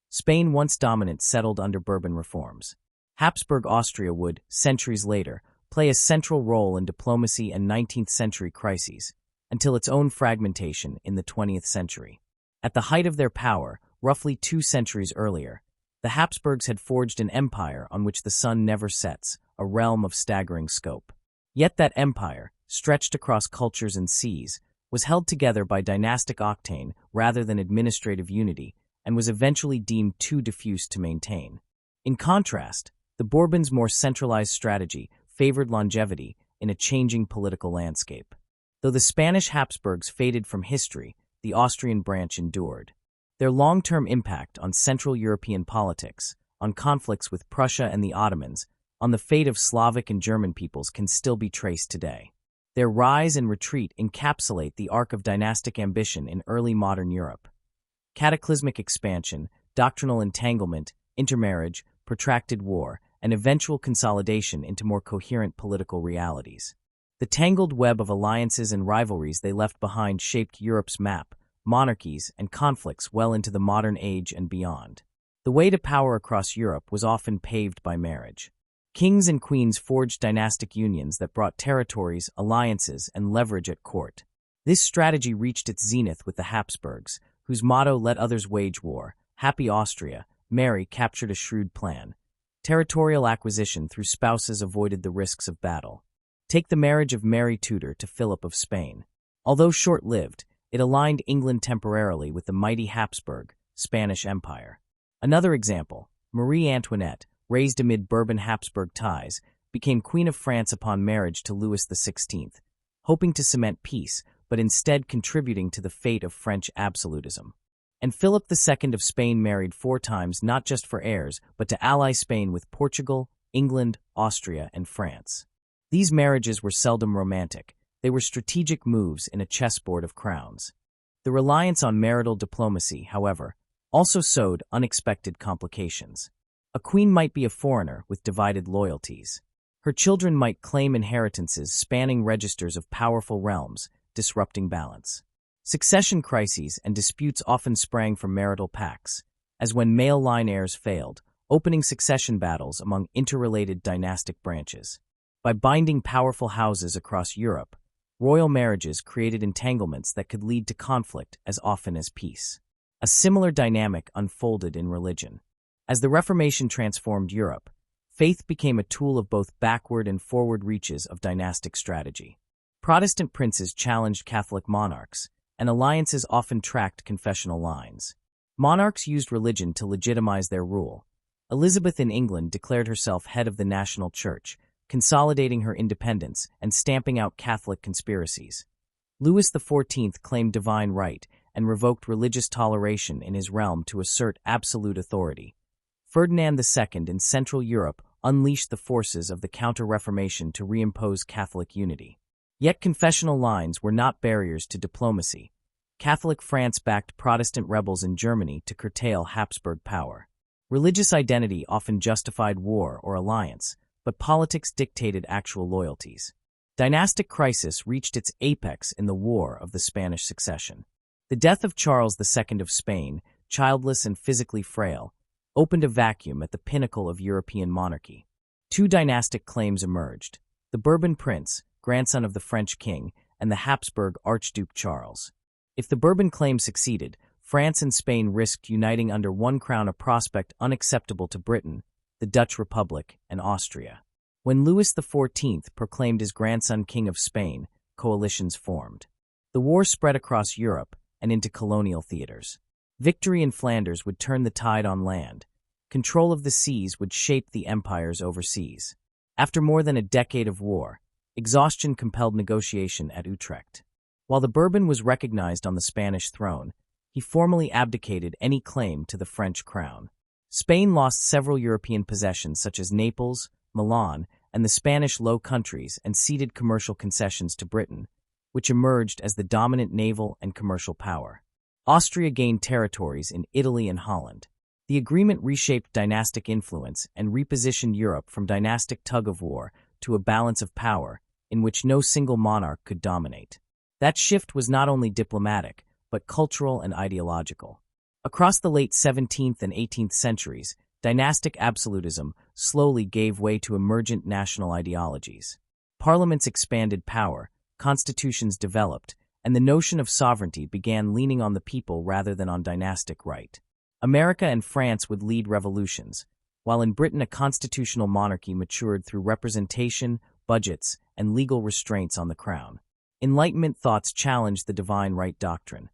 Spain, once dominant, settled under Bourbon reforms. Habsburg Austria would, centuries later, play a central role in diplomacy and 19th-century crises, until its own fragmentation in the 20th century. At the height of their power, roughly 2 centuries earlier, the Habsburgs had forged an empire on which the sun never sets, a realm of staggering scope. Yet that empire, stretched across cultures and seas, was held together by dynastic octane rather than administrative unity, and was eventually deemed too diffuse to maintain. In contrast, the Bourbons' more centralized strategy favored longevity in a changing political landscape. Though the Spanish Habsburgs faded from history, the Austrian branch endured. Their long-term impact on Central European politics, on conflicts with Prussia and the Ottomans, on the fate of Slavic and German peoples can still be traced today. Their rise and retreat encapsulate the arc of dynastic ambition in early modern Europe. Cataclysmic expansion, doctrinal entanglement, intermarriage, protracted war, and eventual consolidation into more coherent political realities. The tangled web of alliances and rivalries they left behind shaped Europe's map, monarchies, and conflicts well into the modern age and beyond. The way to power across Europe was often paved by marriage. Kings and queens forged dynastic unions that brought territories, alliances, and leverage at court. This strategy reached its zenith with the Habsburgs, whose motto "Let others wage war." Happy Austria, Mary captured a shrewd plan. Territorial acquisition through spouses avoided the risks of battle. Take the marriage of Mary Tudor to Philip of Spain. Although short-lived, it aligned England temporarily with the mighty Habsburg, Spanish Empire. Another example, Marie Antoinette, raised amid Bourbon Habsburg ties, became Queen of France upon marriage to Louis XVI, hoping to cement peace, but instead contributing to the fate of French absolutism. And Philip II of Spain married 4 times not just for heirs, but to ally Spain with Portugal, England, Austria, and France. These marriages were seldom romantic. They were strategic moves in a chessboard of crowns. The reliance on marital diplomacy, however, also sowed unexpected complications. A queen might be a foreigner with divided loyalties. Her children might claim inheritances spanning registers of powerful realms, disrupting balance. Succession crises and disputes often sprang from marital pacts, as when male line heirs failed, opening succession battles among interrelated dynastic branches. By binding powerful houses across Europe, royal marriages created entanglements that could lead to conflict as often as peace. A similar dynamic unfolded in religion. As the Reformation transformed Europe, faith became a tool of both backward and forward reaches of dynastic strategy. Protestant princes challenged Catholic monarchs, and alliances often tracked confessional lines. Monarchs used religion to legitimize their rule. Elizabeth in England declared herself head of the national church, consolidating her independence and stamping out Catholic conspiracies. Louis XIV claimed divine right and revoked religious toleration in his realm to assert absolute authority. Ferdinand II in Central Europe unleashed the forces of the Counter-Reformation to reimpose Catholic unity. Yet confessional lines were not barriers to diplomacy. Catholic France backed Protestant rebels in Germany to curtail Habsburg power. Religious identity often justified war or alliance, but politics dictated actual loyalties. Dynastic crisis reached its apex in the War of the Spanish Succession. The death of Charles II of Spain, childless and physically frail, opened a vacuum at the pinnacle of European monarchy. 2 dynastic claims emerged: the Bourbon prince, grandson of the French king, and the Habsburg Archduke Charles. If the Bourbon claim succeeded, France and Spain risked uniting under one crown, a prospect unacceptable to Britain, the Dutch Republic, and Austria. When Louis XIV proclaimed his grandson King of Spain, coalitions formed. The war spread across Europe and into colonial theaters. Victory in Flanders would turn the tide on land. Control of the seas would shape the empires overseas. After more than a decade of war, exhaustion compelled negotiation at Utrecht. While the Bourbon was recognized on the Spanish throne, he formally abdicated any claim to the French crown. Spain lost several European possessions such as Naples, Milan, and the Spanish Low Countries and ceded commercial concessions to Britain, which emerged as the dominant naval and commercial power. Austria gained territories in Italy and Holland. The agreement reshaped dynastic influence and repositioned Europe from dynastic tug-of-war to a balance of power in which no single monarch could dominate. That shift was not only diplomatic, but cultural and ideological. Across the late 17th and 18th centuries, dynastic absolutism slowly gave way to emergent national ideologies. Parliaments expanded power, constitutions developed, and the notion of sovereignty began leaning on the people rather than on dynastic right. America and France would lead revolutions, while in Britain a constitutional monarchy matured through representation, budgets, and legal restraints on the crown. Enlightenment thoughts challenged the divine right doctrine.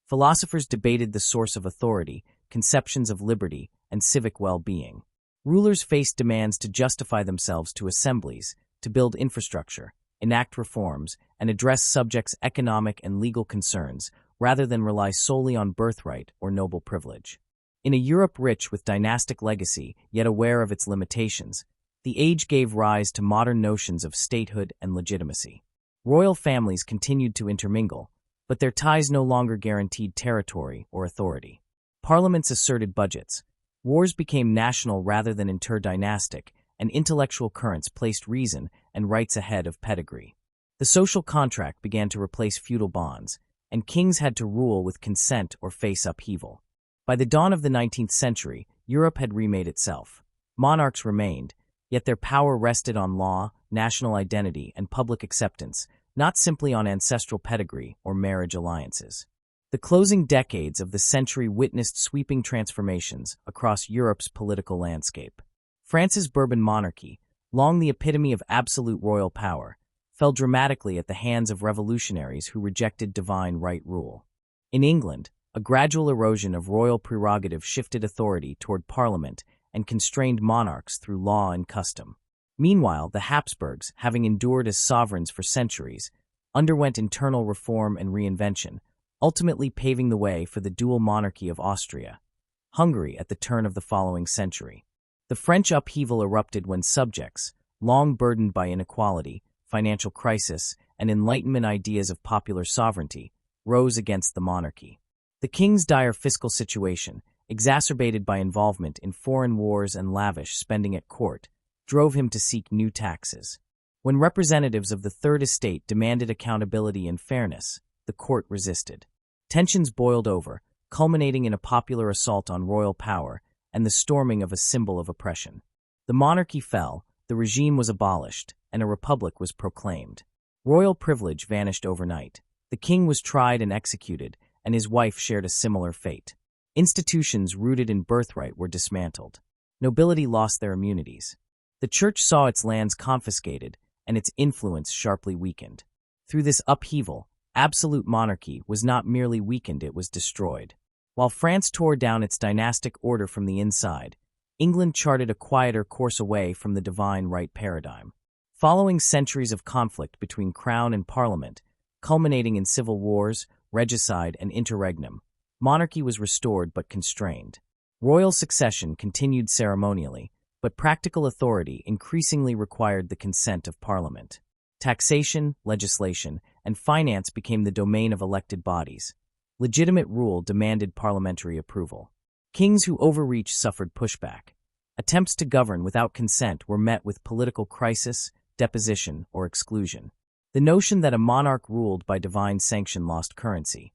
Philosophers debated the source of authority, conceptions of liberty, and civic well-being. Rulers faced demands to justify themselves to assemblies, to build infrastructure, enact reforms, and address subjects' economic and legal concerns, rather than rely solely on birthright or noble privilege. In a Europe rich with dynastic legacy, yet aware of its limitations, the age gave rise to modern notions of statehood and legitimacy. Royal families continued to intermingle, but their ties no longer guaranteed territory or authority. Parliaments asserted budgets. Wars became national rather than interdynastic, and intellectual currents placed reason and rights ahead of pedigree. The social contract began to replace feudal bonds, and kings had to rule with consent or face upheaval. By the dawn of the 19th century, Europe had remade itself. Monarchs remained, yet their power rested on law, national identity, and public acceptance, not simply on ancestral pedigree or marriage alliances. The closing decades of the century witnessed sweeping transformations across Europe's political landscape. France's Bourbon monarchy, long the epitome of absolute royal power, fell dramatically at the hands of revolutionaries who rejected divine right rule. In England, a gradual erosion of royal prerogative shifted authority toward Parliament and constrained monarchs through law and custom. Meanwhile, the Habsburgs, having endured as sovereigns for centuries, underwent internal reform and reinvention, ultimately paving the way for the dual monarchy of Austria-Hungary at the turn of the following century. The French upheaval erupted when subjects, long burdened by inequality, financial crisis, and Enlightenment ideas of popular sovereignty, rose against the monarchy. The king's dire fiscal situation, exacerbated by involvement in foreign wars and lavish spending at court, drove him to seek new taxes. When representatives of the Third Estate demanded accountability and fairness, the court resisted. Tensions boiled over, culminating in a popular assault on royal power and the storming of a symbol of oppression. The monarchy fell, the regime was abolished, and a republic was proclaimed. Royal privilege vanished overnight. The king was tried and executed, and his wife shared a similar fate. Institutions rooted in birthright were dismantled. Nobility lost their immunities. The church saw its lands confiscated, and its influence sharply weakened. Through this upheaval, absolute monarchy was not merely weakened, it was destroyed. While France tore down its dynastic order from the inside, England charted a quieter course away from the divine right paradigm. Following centuries of conflict between crown and parliament, culminating in civil wars, regicide, and interregnum, monarchy was restored but constrained. Royal succession continued ceremonially, but practical authority increasingly required the consent of parliament. Taxation, legislation, and finance became the domain of elected bodies. Legitimate rule demanded parliamentary approval. Kings who overreached suffered pushback. Attempts to govern without consent were met with political crisis, deposition, or exclusion. The notion that a monarch ruled by divine sanction lost currency.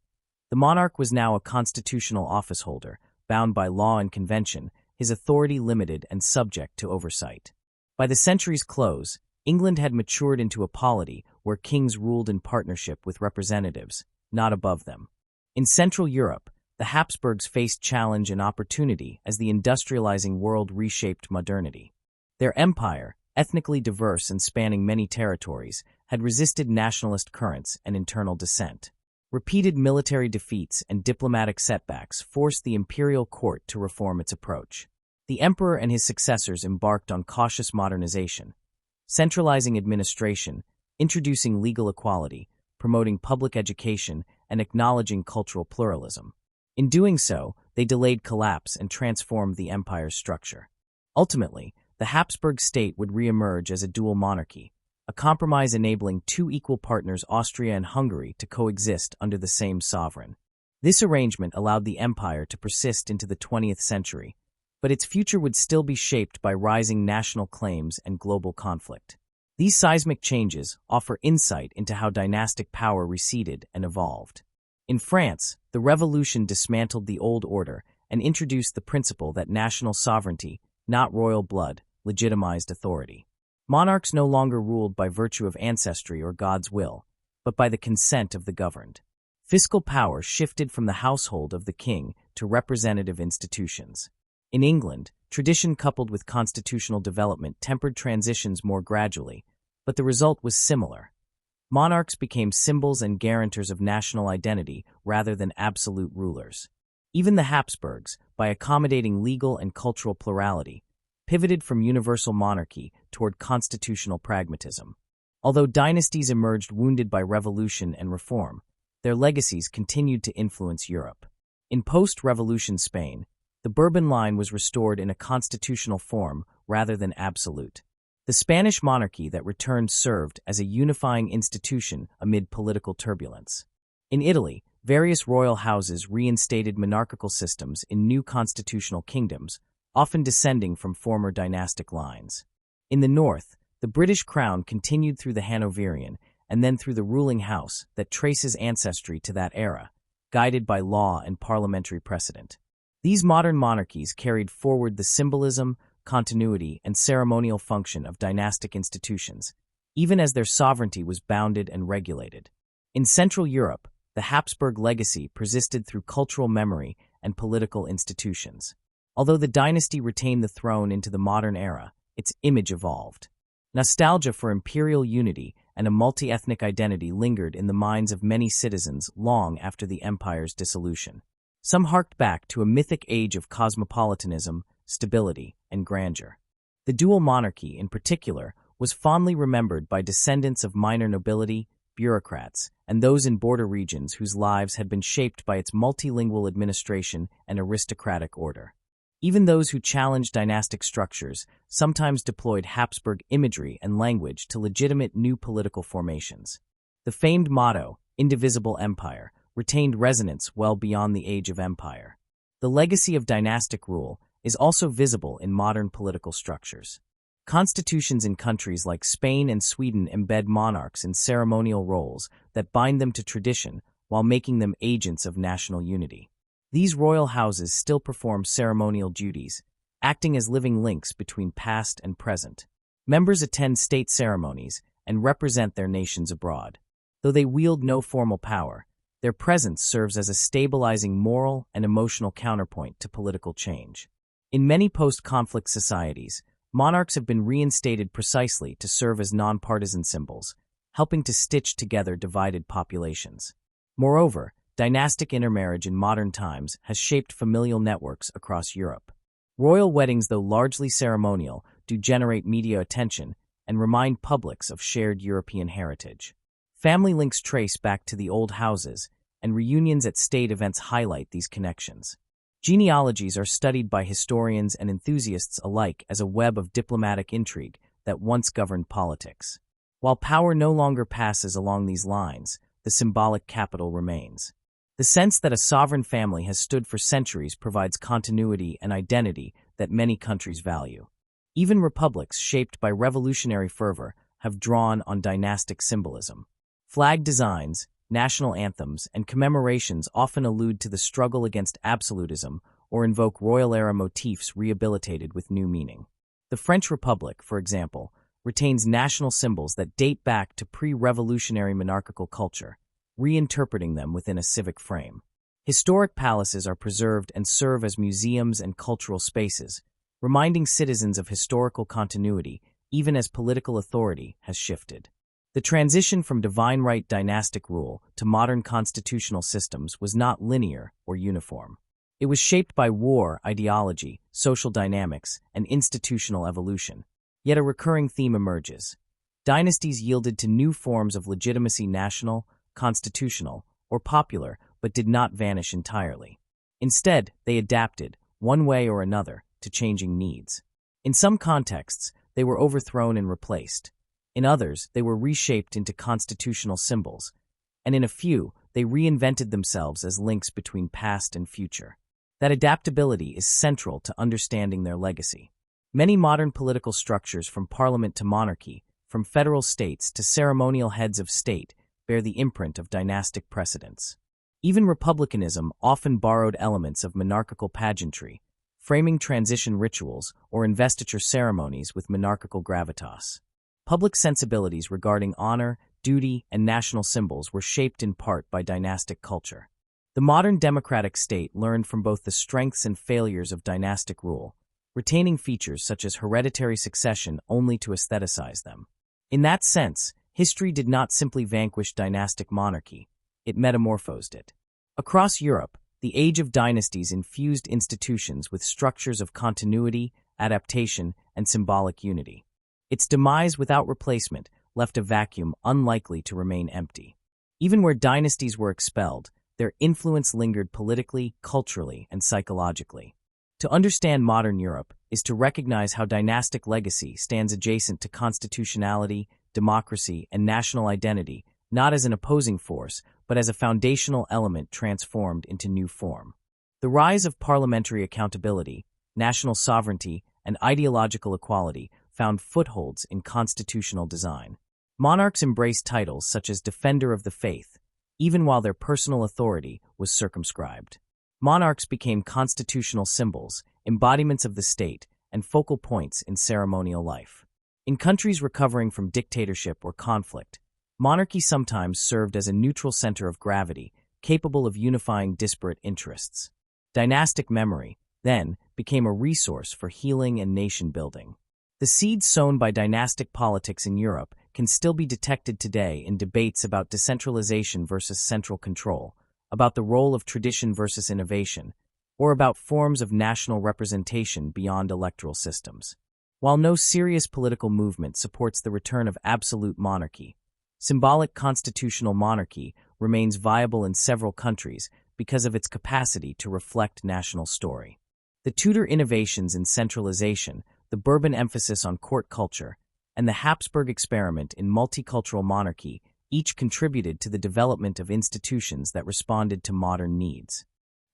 The monarch was now a constitutional officeholder, bound by law and convention, his authority limited and subject to oversight. By the century's close, England had matured into a polity where kings ruled in partnership with representatives, not above them. In Central Europe, the Habsburgs faced challenge and opportunity as the industrializing world reshaped modernity. Their empire, ethnically diverse and spanning many territories, had resisted nationalist currents and internal dissent. Repeated military defeats and diplomatic setbacks forced the imperial court to reform its approach. The emperor and his successors embarked on cautious modernization, centralizing administration, introducing legal equality, promoting public education, and acknowledging cultural pluralism. In doing so, they delayed collapse and transformed the empire's structure. Ultimately, the Habsburg state would reemerge as a dual monarchy, a compromise enabling two equal partners, Austria and Hungary, to coexist under the same sovereign. This arrangement allowed the empire to persist into the 20th century, but its future would still be shaped by rising national claims and global conflict. These seismic changes offer insight into how dynastic power receded and evolved. In France, the revolution dismantled the old order and introduced the principle that national sovereignty, not royal blood, legitimized authority. Monarchs no longer ruled by virtue of ancestry or God's will, but by the consent of the governed. Fiscal power shifted from the household of the king to representative institutions. In England, tradition coupled with constitutional development tempered transitions more gradually, but the result was similar. Monarchs became symbols and guarantors of national identity rather than absolute rulers. Even the Habsburgs, by accommodating legal and cultural plurality, pivoted from universal monarchy toward constitutional pragmatism. Although dynasties emerged wounded by revolution and reform, their legacies continued to influence Europe. In post-revolution Spain, the Bourbon line was restored in a constitutional form rather than absolute. The Spanish monarchy that returned served as a unifying institution amid political turbulence. In Italy, various royal houses reinstated monarchical systems in new constitutional kingdoms, often descending from former dynastic lines. In the north, the British crown continued through the Hanoverian and then through the ruling house that traces ancestry to that era, guided by law and parliamentary precedent. These modern monarchies carried forward the symbolism, continuity, and ceremonial function of dynastic institutions, even as their sovereignty was bounded and regulated. In Central Europe, the Habsburg legacy persisted through cultural memory and political institutions. Although the dynasty retained the throne into the modern era, its image evolved. Nostalgia for imperial unity and a multi-ethnic identity lingered in the minds of many citizens long after the empire's dissolution. Some harked back to a mythic age of cosmopolitanism, stability, and grandeur. The dual monarchy, in particular, was fondly remembered by descendants of minor nobility, bureaucrats, and those in border regions whose lives had been shaped by its multilingual administration and aristocratic order. Even those who challenged dynastic structures sometimes deployed Habsburg imagery and language to legitimate new political formations. The famed motto, "Indivisible Empire," retained resonance well beyond the age of empire. The legacy of dynastic rule is also visible in modern political structures. Constitutions in countries like Spain and Sweden embed monarchs in ceremonial roles that bind them to tradition while making them agents of national unity. These royal houses still perform ceremonial duties, acting as living links between past and present. Members attend state ceremonies and represent their nations abroad. Though they wield no formal power, their presence serves as a stabilizing moral and emotional counterpoint to political change. In many post-conflict societies, monarchs have been reinstated precisely to serve as nonpartisan symbols, helping to stitch together divided populations. Moreover, dynastic intermarriage in modern times has shaped familial networks across Europe. Royal weddings, though largely ceremonial, do generate media attention and remind publics of shared European heritage. Family links trace back to the old houses, and reunions at state events highlight these connections. Genealogies are studied by historians and enthusiasts alike as a web of diplomatic intrigue that once governed politics. While power no longer passes along these lines, the symbolic capital remains. The sense that a sovereign family has stood for centuries provides continuity and identity that many countries value. Even republics shaped by revolutionary fervor have drawn on dynastic symbolism. Flag designs, national anthems, and commemorations often allude to the struggle against absolutism or invoke royal-era motifs rehabilitated with new meaning. The French Republic, for example, retains national symbols that date back to pre-revolutionary monarchical culture, reinterpreting them within a civic frame. Historic palaces are preserved and serve as museums and cultural spaces, reminding citizens of historical continuity even as political authority has shifted. The transition from divine right dynastic rule to modern constitutional systems was not linear or uniform. It was shaped by war, ideology, social dynamics, and institutional evolution. Yet a recurring theme emerges. Dynasties yielded to new forms of legitimacy, national, constitutional, or popular, but did not vanish entirely. Instead, they adapted, one way or another, to changing needs. In some contexts, they were overthrown and replaced. In others, they were reshaped into constitutional symbols, and in a few, they reinvented themselves as links between past and future. That adaptability is central to understanding their legacy. Many modern political structures, from parliament to monarchy, from federal states to ceremonial heads of state, bear the imprint of dynastic precedents. Even republicanism often borrowed elements of monarchical pageantry, framing transition rituals or investiture ceremonies with monarchical gravitas. Public sensibilities regarding honor, duty, and national symbols were shaped in part by dynastic culture. The modern democratic state learned from both the strengths and failures of dynastic rule, retaining features such as hereditary succession only to aestheticize them. In that sense, history did not simply vanquish dynastic monarchy, it metamorphosed it. Across Europe, The age of dynasties infused institutions with structures of continuity, adaptation, and symbolic unity. Its demise without replacement left a vacuum unlikely to remain empty. Even where dynasties were expelled, their influence lingered politically, culturally, and psychologically. To understand modern Europe is to recognize how dynastic legacy stands adjacent to constitutionality, democracy, and national identity, not as an opposing force, but as a foundational element transformed into new form. The rise of parliamentary accountability, national sovereignty, and ideological equality found footholds in constitutional design. Monarchs embraced titles such as Defender of the Faith, even while their personal authority was circumscribed. Monarchs became constitutional symbols, embodiments of the state, and focal points in ceremonial life. In countries recovering from dictatorship or conflict, monarchy sometimes served as a neutral center of gravity, capable of unifying disparate interests. Dynastic memory, then, became a resource for healing and nation-building. The seeds sown by dynastic politics in Europe can still be detected today in debates about decentralization versus central control, about the role of tradition versus innovation, or about forms of national representation beyond electoral systems. While no serious political movement supports the return of absolute monarchy, symbolic constitutional monarchy remains viable in several countries because of its capacity to reflect national story. The Tudor innovations in centralization, the Bourbon emphasis on court culture, and the Habsburg experiment in multicultural monarchy each contributed to the development of institutions that responded to modern needs.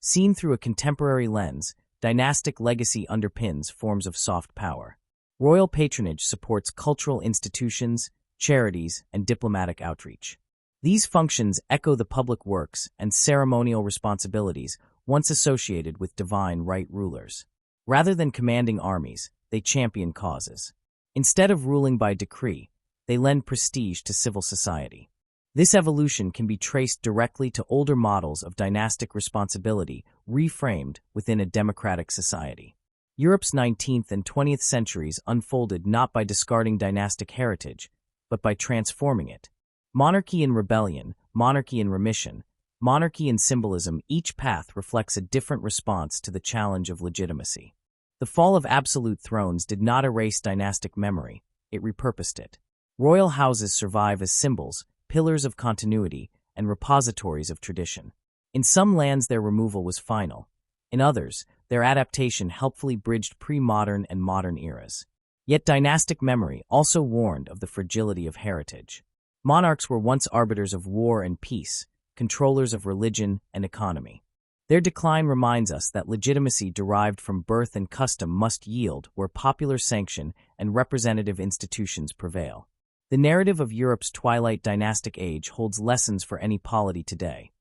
Seen through a contemporary lens, dynastic legacy underpins forms of soft power. Royal patronage supports cultural institutions, charities, and diplomatic outreach. These functions echo the public works and ceremonial responsibilities once associated with divine right rulers. Rather than commanding armies, they champion causes. Instead of ruling by decree, they lend prestige to civil society. This evolution can be traced directly to older models of dynastic responsibility reframed within a democratic society. Europe's 19th and 20th centuries unfolded not by discarding dynastic heritage, but by transforming it. Monarchy in rebellion, monarchy in remission, monarchy in symbolism, each path reflects a different response to the challenge of legitimacy. The fall of absolute thrones did not erase dynastic memory, it repurposed it. Royal houses survive as symbols, pillars of continuity, and repositories of tradition. In some lands their removal was final. In others, their adaptation helpfully bridged pre-modern and modern eras. Yet dynastic memory also warned of the fragility of heritage. Monarchs were once arbiters of war and peace, controllers of religion and economy. Their decline reminds us that legitimacy derived from birth and custom must yield where popular sanction and representative institutions prevail. The narrative of Europe's twilight dynastic age holds lessons for any polity today.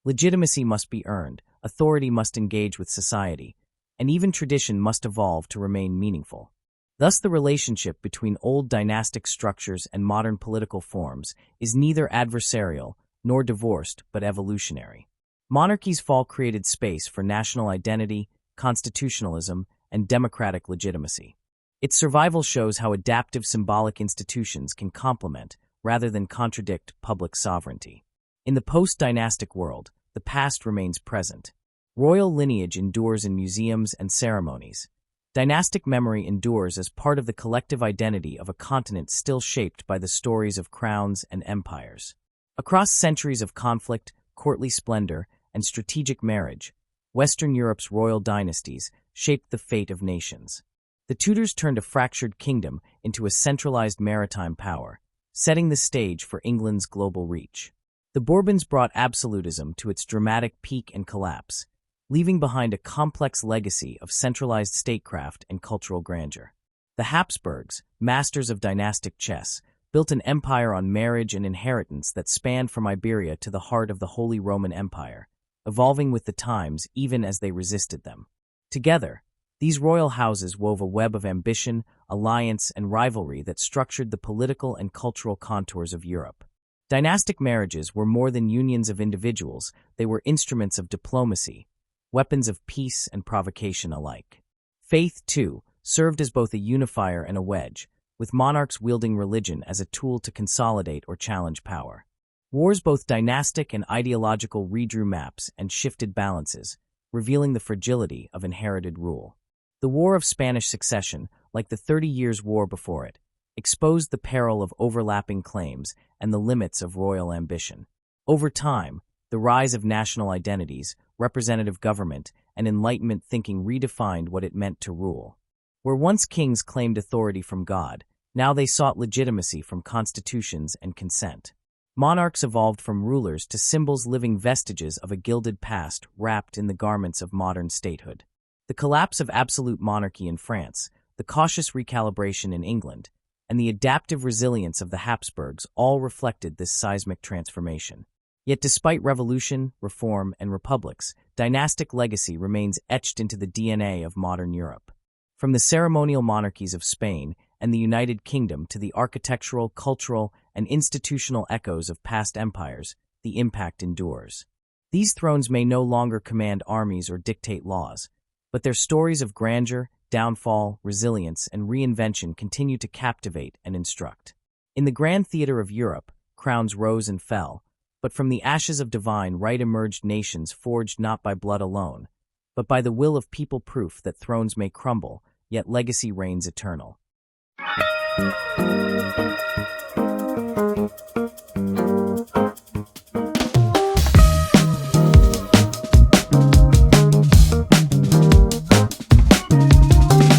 Legitimacy must be earned, authority must engage with society, and even tradition must evolve to remain meaningful. Thus, the relationship between old dynastic structures and modern political forms is neither adversarial nor divorced but evolutionary. Monarchy's fall created space for national identity, constitutionalism, and democratic legitimacy. Its survival shows how adaptive symbolic institutions can complement, rather than contradict, public sovereignty. In the post-dynastic world, the past remains present. Royal lineage endures in museums and ceremonies. Dynastic memory endures as part of the collective identity of a continent still shaped by the stories of crowns and empires. Across centuries of conflict, courtly splendor, and strategic marriage, Western Europe's royal dynasties shaped the fate of nations. The Tudors turned a fractured kingdom into a centralized maritime power, setting the stage for England's global reach. The Bourbons brought absolutism to its dramatic peak and collapse, leaving behind a complex legacy of centralized statecraft and cultural grandeur. The Habsburgs, masters of dynastic chess, built an empire on marriage and inheritance that spanned from Iberia to the heart of the Holy Roman Empire, evolving with the times even as they resisted them. Together, these royal houses wove a web of ambition, alliance, and rivalry that structured the political and cultural contours of Europe. Dynastic marriages were more than unions of individuals, they were instruments of diplomacy, weapons of peace and provocation alike. Faith, too, served as both a unifier and a wedge, with monarchs wielding religion as a tool to consolidate or challenge power. Wars, both dynastic and ideological, redrew maps and shifted balances, revealing the fragility of inherited rule. The War of Spanish Succession, like the 30 Years' War before it, exposed the peril of overlapping claims and the limits of royal ambition. Over time, the rise of national identities, representative government, and Enlightenment thinking redefined what it meant to rule. Where once kings claimed authority from God, now they sought legitimacy from constitutions and consent. Monarchs evolved from rulers to symbols, living vestiges of a gilded past wrapped in the garments of modern statehood. The collapse of absolute monarchy in France, the cautious recalibration in England, and the adaptive resilience of the Habsburgs all reflected this seismic transformation. Yet despite revolution, reform, and republics, dynastic legacy remains etched into the DNA of modern Europe. From the ceremonial monarchies of Spain and the United Kingdom to the architectural, cultural, and institutional echoes of past empires, the impact endures. These thrones may no longer command armies or dictate laws, but their stories of grandeur, downfall, resilience, and reinvention continue to captivate and instruct. In the grand theater of Europe, crowns rose and fell, but from the ashes of divine right emerged nations forged not by blood alone, but by the will of people, proof that thrones may crumble, yet legacy reigns eternal.